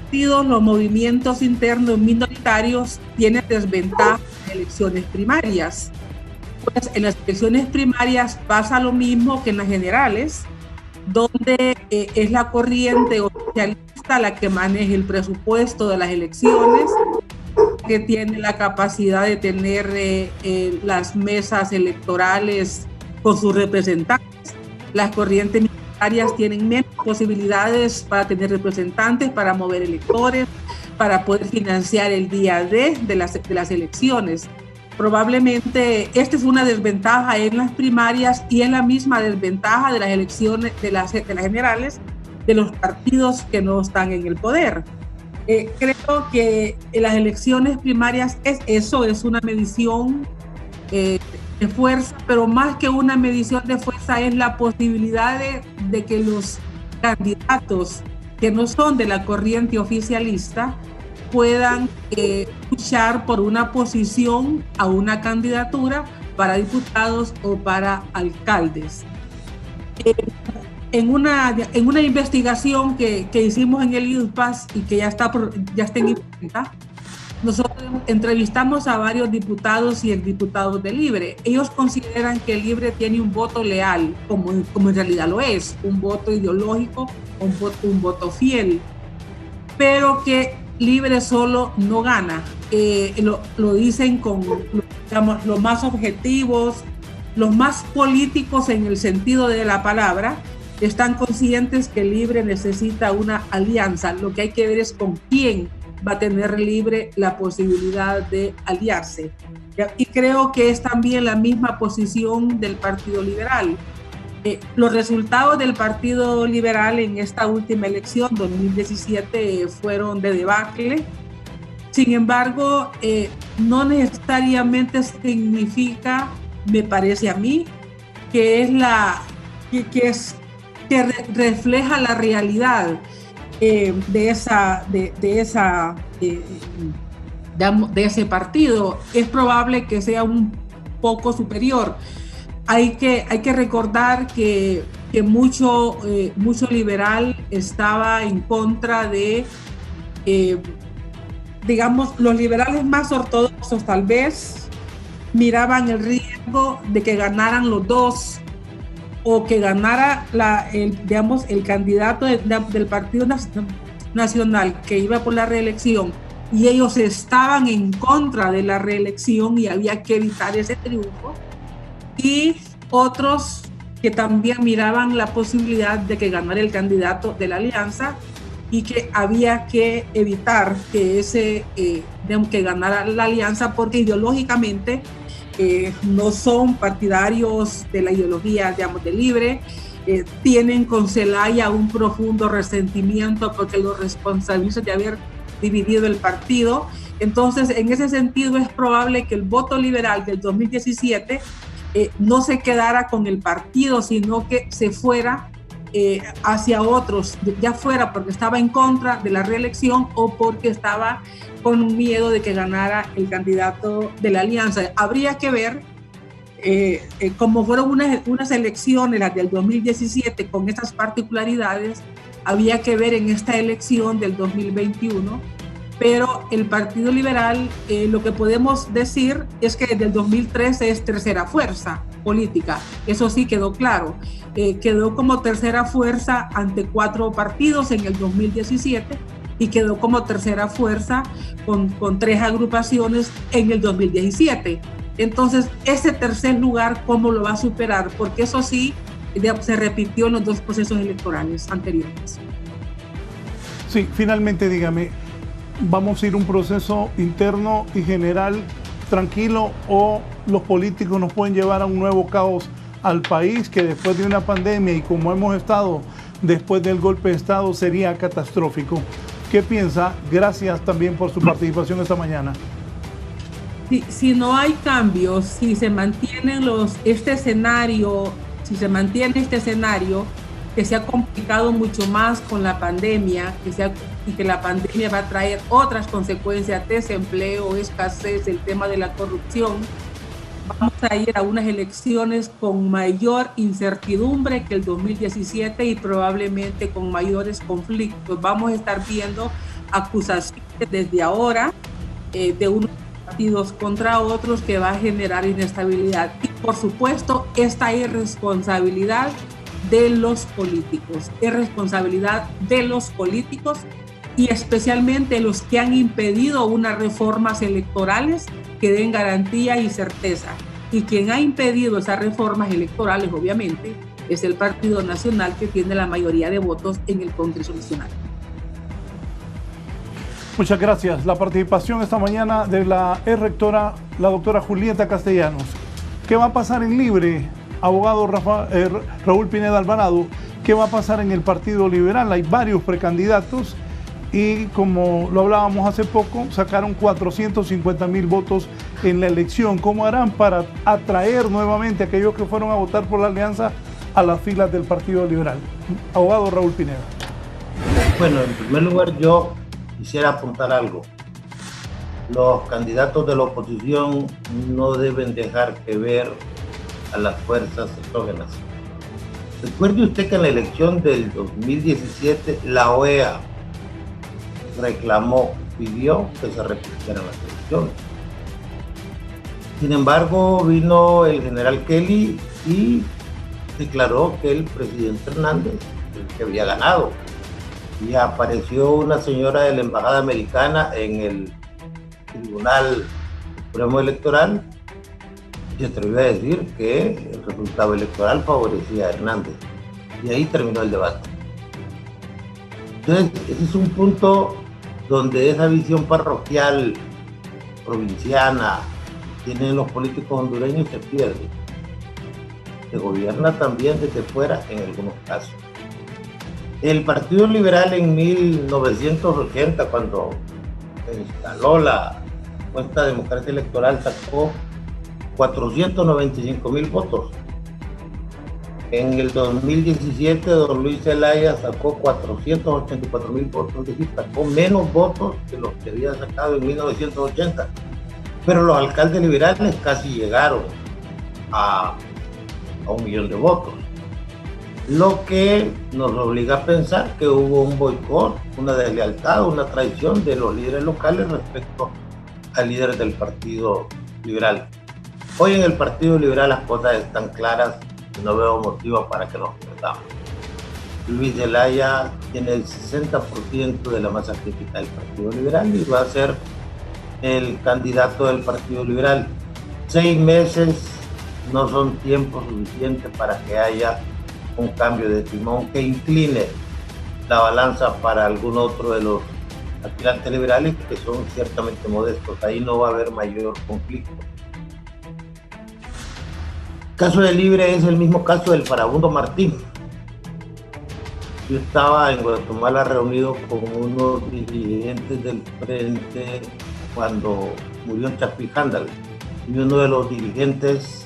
Los movimientos internos minoritarios tienen desventaja en elecciones primarias. Pues en las elecciones primarias pasa lo mismo que en las generales, donde es la corriente oficialista la que maneja el presupuesto de las elecciones, que tiene la capacidad de tener las mesas electorales con sus representantes. Las corrientes minoritarias tienen menos posibilidades para tener representantes, para mover electores, para poder financiar el día de las elecciones. Probablemente esta es una desventaja en las primarias y es la misma desventaja de las elecciones, de las generales, de los partidos que no están en el poder. Creo que en las elecciones primarias es una medición de fuerza, pero más que una medición de fuerza es la posibilidad de que los candidatos que no son de la corriente oficialista puedan luchar por una posición a una candidatura para diputados o para alcaldes. En una investigación que hicimos en el IUPAS y que ya está en imprenta, nosotros entrevistamos a varios diputados y exdiputados de Libre. Ellos consideran que Libre tiene un voto leal, como en realidad lo es, un voto ideológico, un voto fiel, pero que Libre solo no gana. Lo dicen con, digamos, los más objetivos, los más políticos en el sentido de la palabra. Están conscientes que Libre necesita una alianza. Lo que hay que ver es con quién va a tener Libre la posibilidad de aliarse. Y creo que es también la misma posición del Partido Liberal. Los resultados del Partido Liberal en esta última elección, 2017, fueron de debacle. Sin embargo, no necesariamente significa, me parece a mí, que refleja la realidad de ese partido. Es probable que sea un poco superior. Hay que recordar que mucho liberal estaba en contra de, digamos, los liberales más ortodoxos tal vez miraban el riesgo de que ganaran los dos o que ganara el candidato del Partido Nacional que iba por la reelección y ellos estaban en contra de la reelección y había que evitar ese triunfo. Y otros que también miraban la posibilidad de que ganara el candidato de la alianza y que había que evitar que que ganara la alianza porque ideológicamente no son partidarios de la ideología, digamos, de Libre, tienen con Zelaya un profundo resentimiento porque lo responsabilizan de haber dividido el partido. Entonces, en ese sentido es probable que el voto liberal del 2017 no se quedara con el partido, sino que se fuera hacia otros, ya fuera porque estaba en contra de la reelección o porque estaba con miedo de que ganara el candidato de la alianza. Habría que ver, como fueron unas elecciones, las del 2017, con estas particularidades, había que ver en esta elección del 2021 pero el Partido Liberal, lo que podemos decir es que desde el 2013 es tercera fuerza política. Eso sí quedó claro. Quedó como tercera fuerza ante 4 partidos en el 2017 y quedó como tercera fuerza con 3 agrupaciones en el 2017. Entonces, ese tercer lugar, ¿cómo lo va a superar? Porque eso sí se repitió en los 2 procesos electorales anteriores. Sí, finalmente dígame, ¿vamos a ir a un proceso interno y general tranquilo o los políticos nos pueden llevar a un nuevo caos al país que después de una pandemia y como hemos estado después del golpe de Estado sería catastrófico? ¿Qué piensa? Gracias también por su participación esta mañana. Si no hay cambios, si se mantiene este escenario que se ha complicado mucho más con la pandemia, y que la pandemia va a traer otras consecuencias, desempleo, escasez, el tema de la corrupción, vamos a ir a unas elecciones con mayor incertidumbre que el 2017 y probablemente con mayores conflictos. Vamos a estar viendo acusaciones desde ahora de unos partidos contra otros que va a generar inestabilidad. Y por supuesto, esta irresponsabilidad de los políticos, es responsabilidad de los políticos y especialmente los que han impedido unas reformas electorales que den garantía y certeza. Y quien ha impedido esas reformas electorales, obviamente, es el Partido Nacional, que tiene la mayoría de votos en el Congreso Nacional. Muchas gracias. La participación esta mañana de la rectora, la doctora Julieta Castellanos. ¿Qué va a pasar en Libre, abogado Raúl Pineda Alvarado? ¿Qué va a pasar en el Partido Liberal? Hay varios precandidatos y como lo hablábamos hace poco, sacaron 450,000 votos en la elección. ¿Cómo harán para atraer nuevamente a aquellos que fueron a votar por la alianza a las filas del Partido Liberal? Abogado Raúl Pineda. Bueno, en primer lugar yo quisiera apuntar algo. Los candidatos de la oposición no deben dejar que ver a las fuerzas exógenas. Recuerde usted que en la elección del 2017 la OEA pidió que se repitieran las elecciones. Sin embargo, vino el general Kelly y declaró que el presidente Hernández, el que había ganado, y apareció una señora de la Embajada Americana en el Tribunal Supremo Electoral y se atrevió a decir que el resultado electoral favorecía a Hernández. Y ahí terminó el debate. Entonces, ese es un punto donde esa visión parroquial, provinciana, que tienen los políticos hondureños se pierde. Se gobierna también desde fuera en algunos casos. El Partido Liberal en 1980, cuando se instaló la supuesta democracia electoral, sacó 495,000 votos. En el 2017, don Luis Zelaya sacó 484,000 votos, es decir, sacó menos votos que los que había sacado en 1980. Pero los alcaldes liberales casi llegaron a 1,000,000 de votos. Lo que nos obliga a pensar que hubo un boicot, una deslealtad, una traición de los líderes locales respecto al líder del Partido Liberal. Hoy en el Partido Liberal las cosas están claras y no veo motivo para que nos perdamos. Luis Zelaya tiene el 60% de la masa crítica del Partido Liberal y va a ser el candidato del Partido Liberal. 6 meses no son tiempo suficiente para que haya un cambio de timón que incline la balanza para algún otro de los aspirantes liberales que son ciertamente modestos. Ahí no va a haber mayor conflicto. El caso de Libre es el mismo caso del Farabundo Martín. Yo estaba en Guatemala reunido con unos dirigentes del frente cuando murió Chapí Jándal, y uno de los dirigentes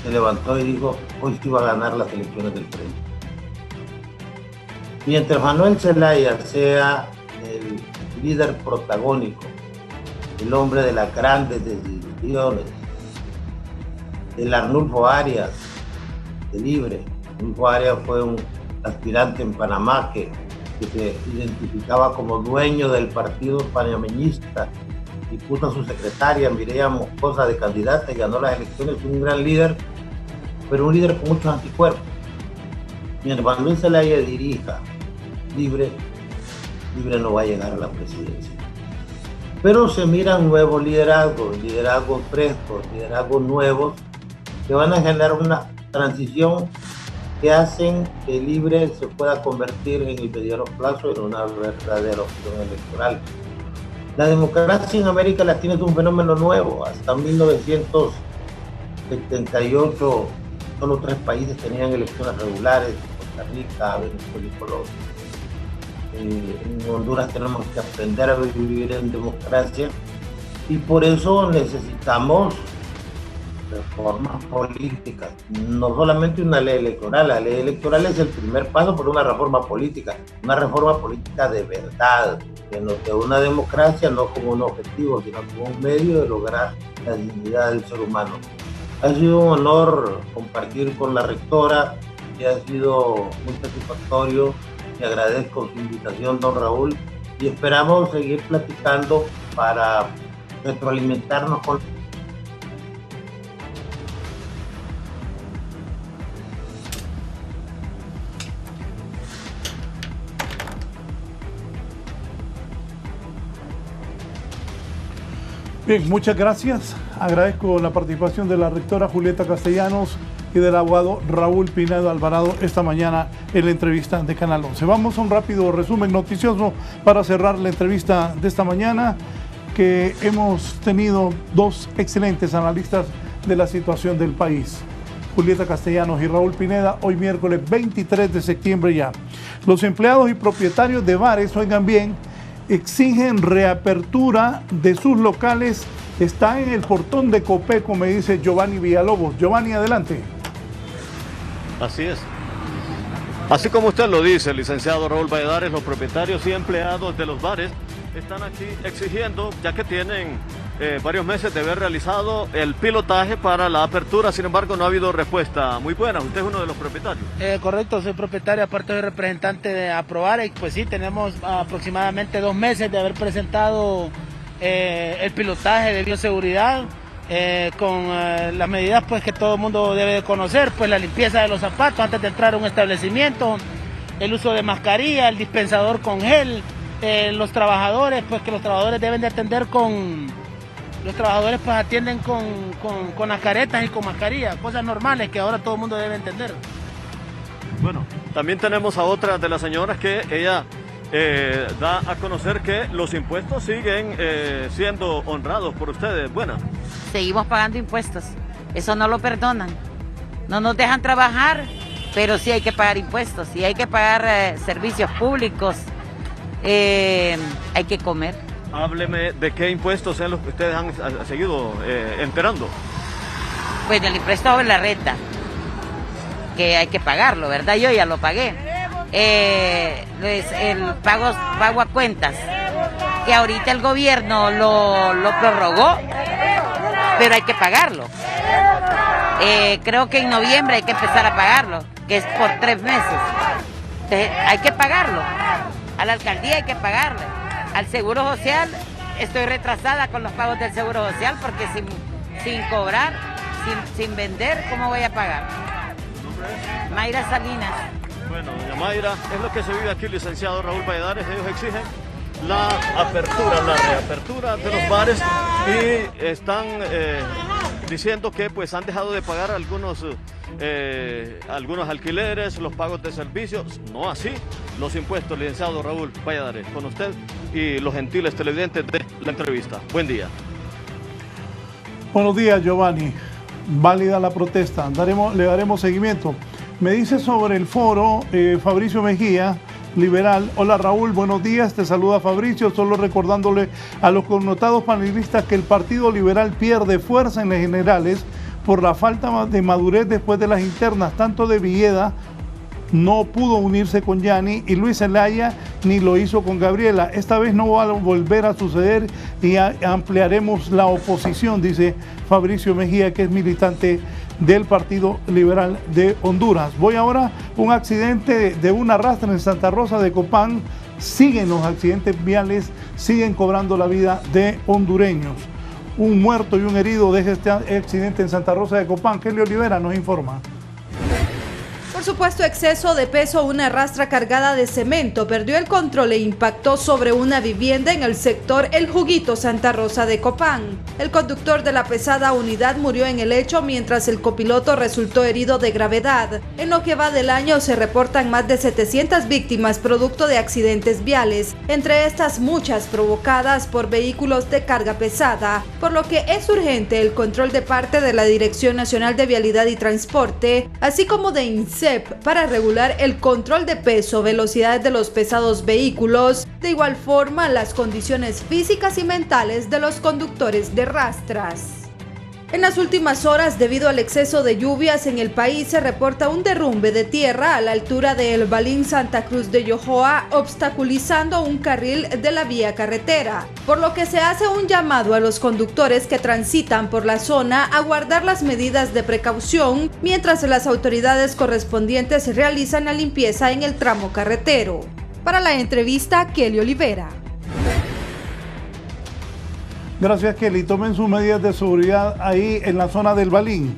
se levantó y dijo: hoy sí va a ganar las elecciones del frente. Mientras Manuel Zelaya sea el líder protagónico, el hombre de las grandes decisiones, el Arnulfo Arias de Libre. Arnulfo Arias fue un aspirante en Panamá que que se identificaba como dueño del partido panameñista y puso a su secretaria Mireya Moscosa de candidata y ganó las elecciones, un gran líder, pero un líder con muchos anticuerpos. Mientras Luis Zelaya dirija libre no va a llegar a la presidencia. Pero se miran nuevos liderazgos frescos, liderazgos nuevos, que van a generar una transición que hacen que Libre se pueda convertir en el mediano plazo en una verdadera opción electoral. La democracia en América Latina es un fenómeno nuevo. Hasta 1978 solo 3 países tenían elecciones regulares: Costa Rica, Venezuela y Colombia. En Honduras tenemos que aprender a vivir en democracia y por eso necesitamos reformas políticas, no solamente una ley electoral. La ley electoral es el primer paso por una reforma política de verdad, que nos dé una democracia no como un objetivo, sino como un medio de lograr la dignidad del ser humano. Ha sido un honor compartir con la rectora y ha sido muy satisfactorio. Le agradezco su invitación, don Raúl, y esperamos seguir platicando para retroalimentarnos con... Bien, muchas gracias. Agradezco la participación de la rectora Julieta Castellanos y del abogado Raúl Pinedo Alvarado esta mañana en la entrevista de Canal 11. Vamos a un rápido resumen noticioso para cerrar la entrevista de esta mañana, que hemos tenido 2 excelentes analistas de la situación del país, Julieta Castellanos y Raúl Pineda, hoy miércoles 23 de septiembre ya. Los empleados y propietarios de bares, oigan bien, exigen reapertura de sus locales. Está en el portón de Copeco, me dice Giovanni Villalobos. Giovanni, adelante. Así es. Así como usted lo dice, licenciado Raúl Valladares, los propietarios y empleados de los bares están aquí exigiendo, ya que tienen varios meses de haber realizado el pilotaje para la apertura. Sin embargo, no ha habido respuesta muy buena. Usted es uno de los propietarios. Correcto, soy propietario, aparte de representante de Aprobar, y pues sí, tenemos aproximadamente 2 meses de haber presentado el pilotaje de bioseguridad, con las medidas pues que todo el mundo debe de conocer, pues la limpieza de los zapatos antes de entrar a un establecimiento, el uso de mascarilla, el dispensador con gel, los trabajadores, pues que los trabajadores deben de atender los trabajadores pues atienden con las caretas y con mascarilla, cosas normales que ahora todo el mundo debe entender. Bueno, también tenemos a otra de las señoras que ella da a conocer que los impuestos siguen siendo honrados por ustedes. Bueno, seguimos pagando impuestos, eso no lo perdonan, no nos dejan trabajar, pero sí hay que pagar impuestos, sí hay que pagar servicios públicos, hay que comer. Hábleme de qué impuestos son los que ustedes han seguido enterando. Pues el impuesto sobre la renta, que hay que pagarlo, ¿verdad? Yo ya lo pagué. El pago a cuentas, que ahorita el gobierno lo prorrogó, pero hay que pagarlo. Creo que en noviembre hay que empezar a pagarlo, que es por 3 meses. Entonces, hay que pagarlo. A la alcaldía hay que pagarle. Al Seguro Social, estoy retrasada con los pagos del Seguro Social porque sin cobrar, sin vender, ¿cómo voy a pagar? Mayra Salinas. Bueno, doña Mayra, es lo que se vive aquí, licenciado Raúl Valladares. Ellos exigen la apertura, la reapertura de los bares y están diciendo que pues han dejado de pagar algunos alquileres, los pagos de servicios, no así los impuestos, licenciado Raúl Valladares. Con usted y los gentiles televidentes de la entrevista. Buen día. Buenos días, Giovanni. Válida la protesta, le daremos seguimiento. Me dice sobre el foro Fabricio Mejía, liberal. Hola Raúl, buenos días, te saluda Fabricio, solo recordándole a los connotados panelistas que el Partido Liberal pierde fuerza en las generales por la falta de madurez después de las internas, tanto de Villeda, no pudo unirse con Yanni, y Luis Zelaya ni lo hizo con Gabriela. Esta vez no va a volver a suceder y ampliaremos la oposición, dice Fabricio Mejía, que es militante del Partido Liberal de Honduras. Voy ahora, un accidente de una arrastre en Santa Rosa de Copán. Siguen los accidentes viales, siguen cobrando la vida de hondureños. Un muerto y un herido deja este accidente en Santa Rosa de Copán. Kelly Olivera nos informa. Por supuesto exceso de peso, una rastra cargada de cemento perdió el control e impactó sobre una vivienda en el sector El Juguito, Santa Rosa de Copán. El conductor de la pesada unidad murió en el hecho, mientras el copiloto resultó herido de gravedad. En lo que va del año se reportan más de 700 víctimas producto de accidentes viales, entre estas muchas provocadas por vehículos de carga pesada, por lo que es urgente el control de parte de la Dirección Nacional de Vialidad y Transporte, así como de INSEP, para regular el control de peso, velocidades de los pesados vehículos, de igual forma las condiciones físicas y mentales de los conductores de rastras. En las últimas horas, debido al exceso de lluvias en el país, se reporta un derrumbe de tierra a la altura de El Balín, Santa Cruz de Yojoa, obstaculizando un carril de la vía carretera, por lo que se hace un llamado a los conductores que transitan por la zona a guardar las medidas de precaución, mientras las autoridades correspondientes realizan la limpieza en el tramo carretero. Para la entrevista, Kelly Olivera. Gracias, Kelly. Tomen sus medidas de seguridad ahí en la zona del Balín.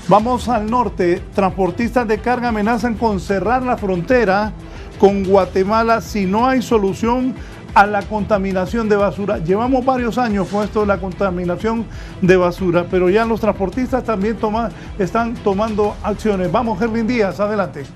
Vamos al norte. Transportistas de carga amenazan con cerrar la frontera con Guatemala si no hay solución a la contaminación de basura. Llevamos varios años con esto de la contaminación de basura, pero ya los transportistas también están tomando acciones. Vamos, Gervin Díaz, adelante.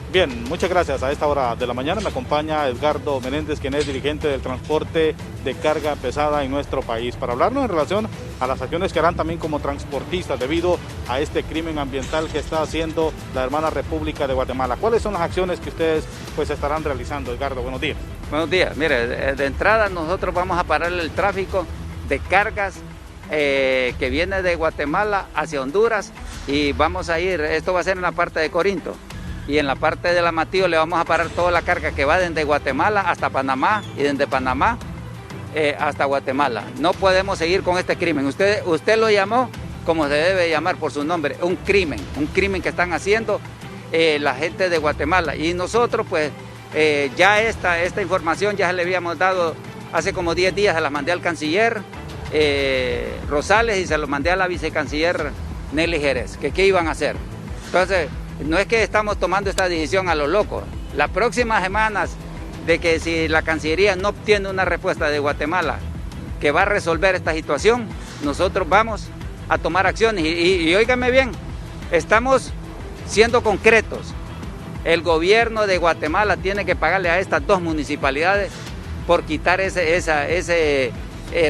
Bien, muchas gracias. A esta hora de la mañana me acompaña Edgardo Menéndez, quien es dirigente del transporte de carga pesada en nuestro país, para hablarnos en relación a las acciones que harán también como transportistas debido a este crimen ambiental que está haciendo la hermana República de Guatemala. ¿Cuáles son las acciones que ustedes estarán realizando, Edgardo? Buenos días. Buenos días. Mire, de entrada nosotros vamos a parar el tráfico de cargas que viene de Guatemala hacia Honduras, y vamos a ir, esto va a ser en la parte de Corinto. Y en la parte del Amatillo le vamos a parar toda la carga que va desde Guatemala hasta Panamá y desde Panamá hasta Guatemala. No podemos seguir con este crimen. Usted lo llamó como se debe llamar por su nombre, un crimen que están haciendo la gente de Guatemala. Y nosotros pues ya esta información ya le habíamos dado hace como 10 días, se la mandé al canciller Rosales y se lo mandé a la vicecanciller Nelly Jerez, que qué iban a hacer. Entonces, no es que estamos tomando esta decisión a lo loco. Las próximas semanas, de que si la Cancillería no obtiene una respuesta de Guatemala que va a resolver esta situación, nosotros vamos a tomar acciones. Y óigame bien, estamos siendo concretos. El gobierno de Guatemala tiene que pagarle a estas dos municipalidades por quitar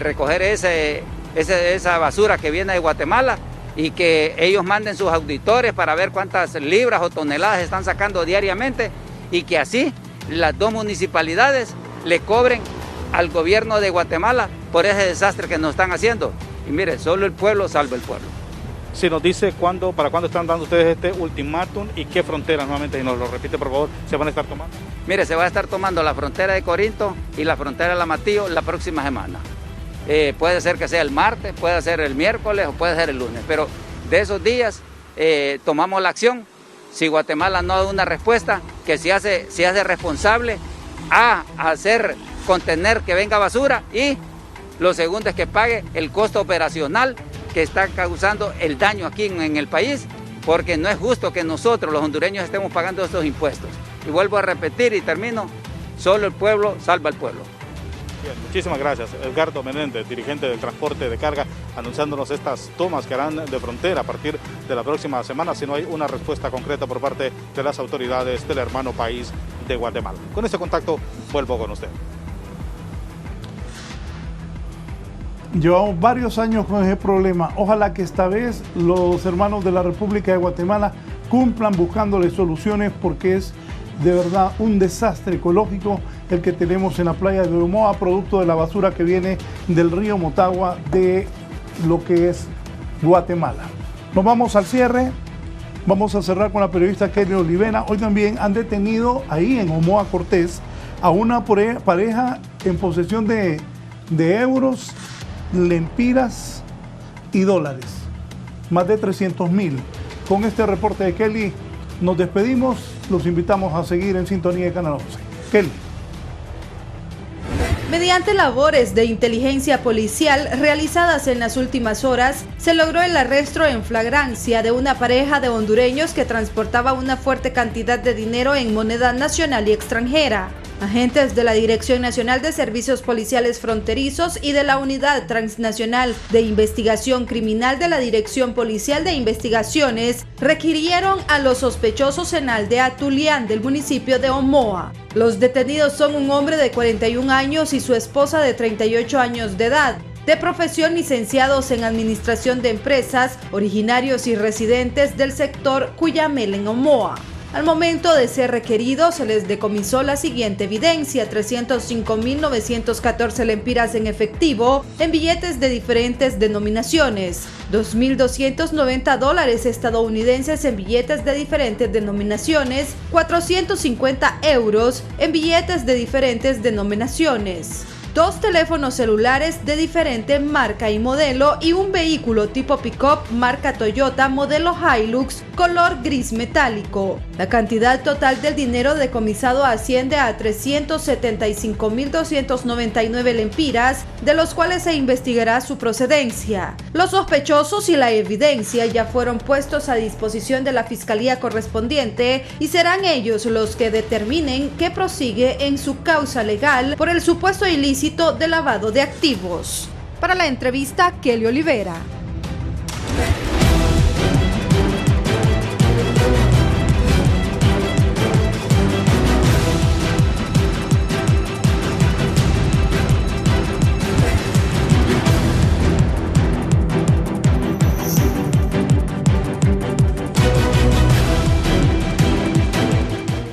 recoger esa basura que viene de Guatemala, y que ellos manden sus auditores para ver cuántas libras o toneladas están sacando diariamente, y que así las dos municipalidades le cobren al gobierno de Guatemala por ese desastre que nos están haciendo. Y mire, solo el pueblo salva el pueblo. Si nos dice para cuándo están dando ustedes este ultimátum y qué fronteras, nuevamente, y nos lo repite por favor, se van a estar tomando. Mire, se va a estar tomando la frontera de Corinto y la frontera de Amatillo la próxima semana. Puede ser que sea el martes, puede ser el miércoles o puede ser el lunes, pero de esos días tomamos la acción. Si Guatemala no da una respuesta, que se hace responsable a contener que venga basura, y lo segundo es que pague el costo operacional que está causando el daño aquí en el país, porque no es justo que nosotros los hondureños estemos pagando estos impuestos. Y vuelvo a repetir y termino, solo el pueblo salva al pueblo. Bien, muchísimas gracias. Edgardo Menéndez, dirigente del transporte de carga, anunciándonos estas tomas que harán de frontera a partir de la próxima semana si no hay una respuesta concreta por parte de las autoridades del hermano país de Guatemala. Con este contacto vuelvo con usted. Llevamos varios años con ese problema. Ojalá que esta vez los hermanos de la República de Guatemala cumplan buscándole soluciones, porque es de verdad un desastre ecológico el que tenemos en la playa de Omoa, producto de la basura que viene del río Motagua de lo que es Guatemala. Nos vamos al cierre. Vamos a cerrar con la periodista Kelly Olivera. Hoy también han detenido ahí en Omoa Cortés a una pareja en posesión de euros, lempiras y dólares. Más de 300.000. Con este reporte de Kelly nos despedimos. Los invitamos a seguir en sintonía de Canal 11. Kelly. Mediante labores de inteligencia policial realizadas en las últimas horas, se logró el arresto en flagrancia de una pareja de hondureños que transportaba una fuerte cantidad de dinero en moneda nacional y extranjera. Agentes de la Dirección Nacional de Servicios Policiales Fronterizos y de la Unidad Transnacional de Investigación Criminal de la Dirección Policial de Investigaciones requirieron a los sospechosos en la aldea Tulián del municipio de Omoa. Los detenidos son un hombre de 41 años y su esposa de 38 años de edad, de profesión licenciados en Administración de Empresas, originarios y residentes del sector Cuyamel en Omoa. Al momento de ser requeridos, se les decomisó la siguiente evidencia: 305.914 lempiras en efectivo, en billetes de diferentes denominaciones, 2.290 dólares estadounidenses en billetes de diferentes denominaciones, 450 euros en billetes de diferentes denominaciones, 2 teléfonos celulares de diferente marca y modelo y un vehículo tipo pick-up marca Toyota modelo Hilux color gris metálico. La cantidad total del dinero decomisado asciende a 375.299 lempiras, de los cuales se investigará su procedencia. Los sospechosos y la evidencia ya fueron puestos a disposición de la fiscalía correspondiente y serán ellos los que determinen qué prosigue en su causa legal por el supuesto ilícito de lavado de activos. Para la entrevista, Kelly Olivera.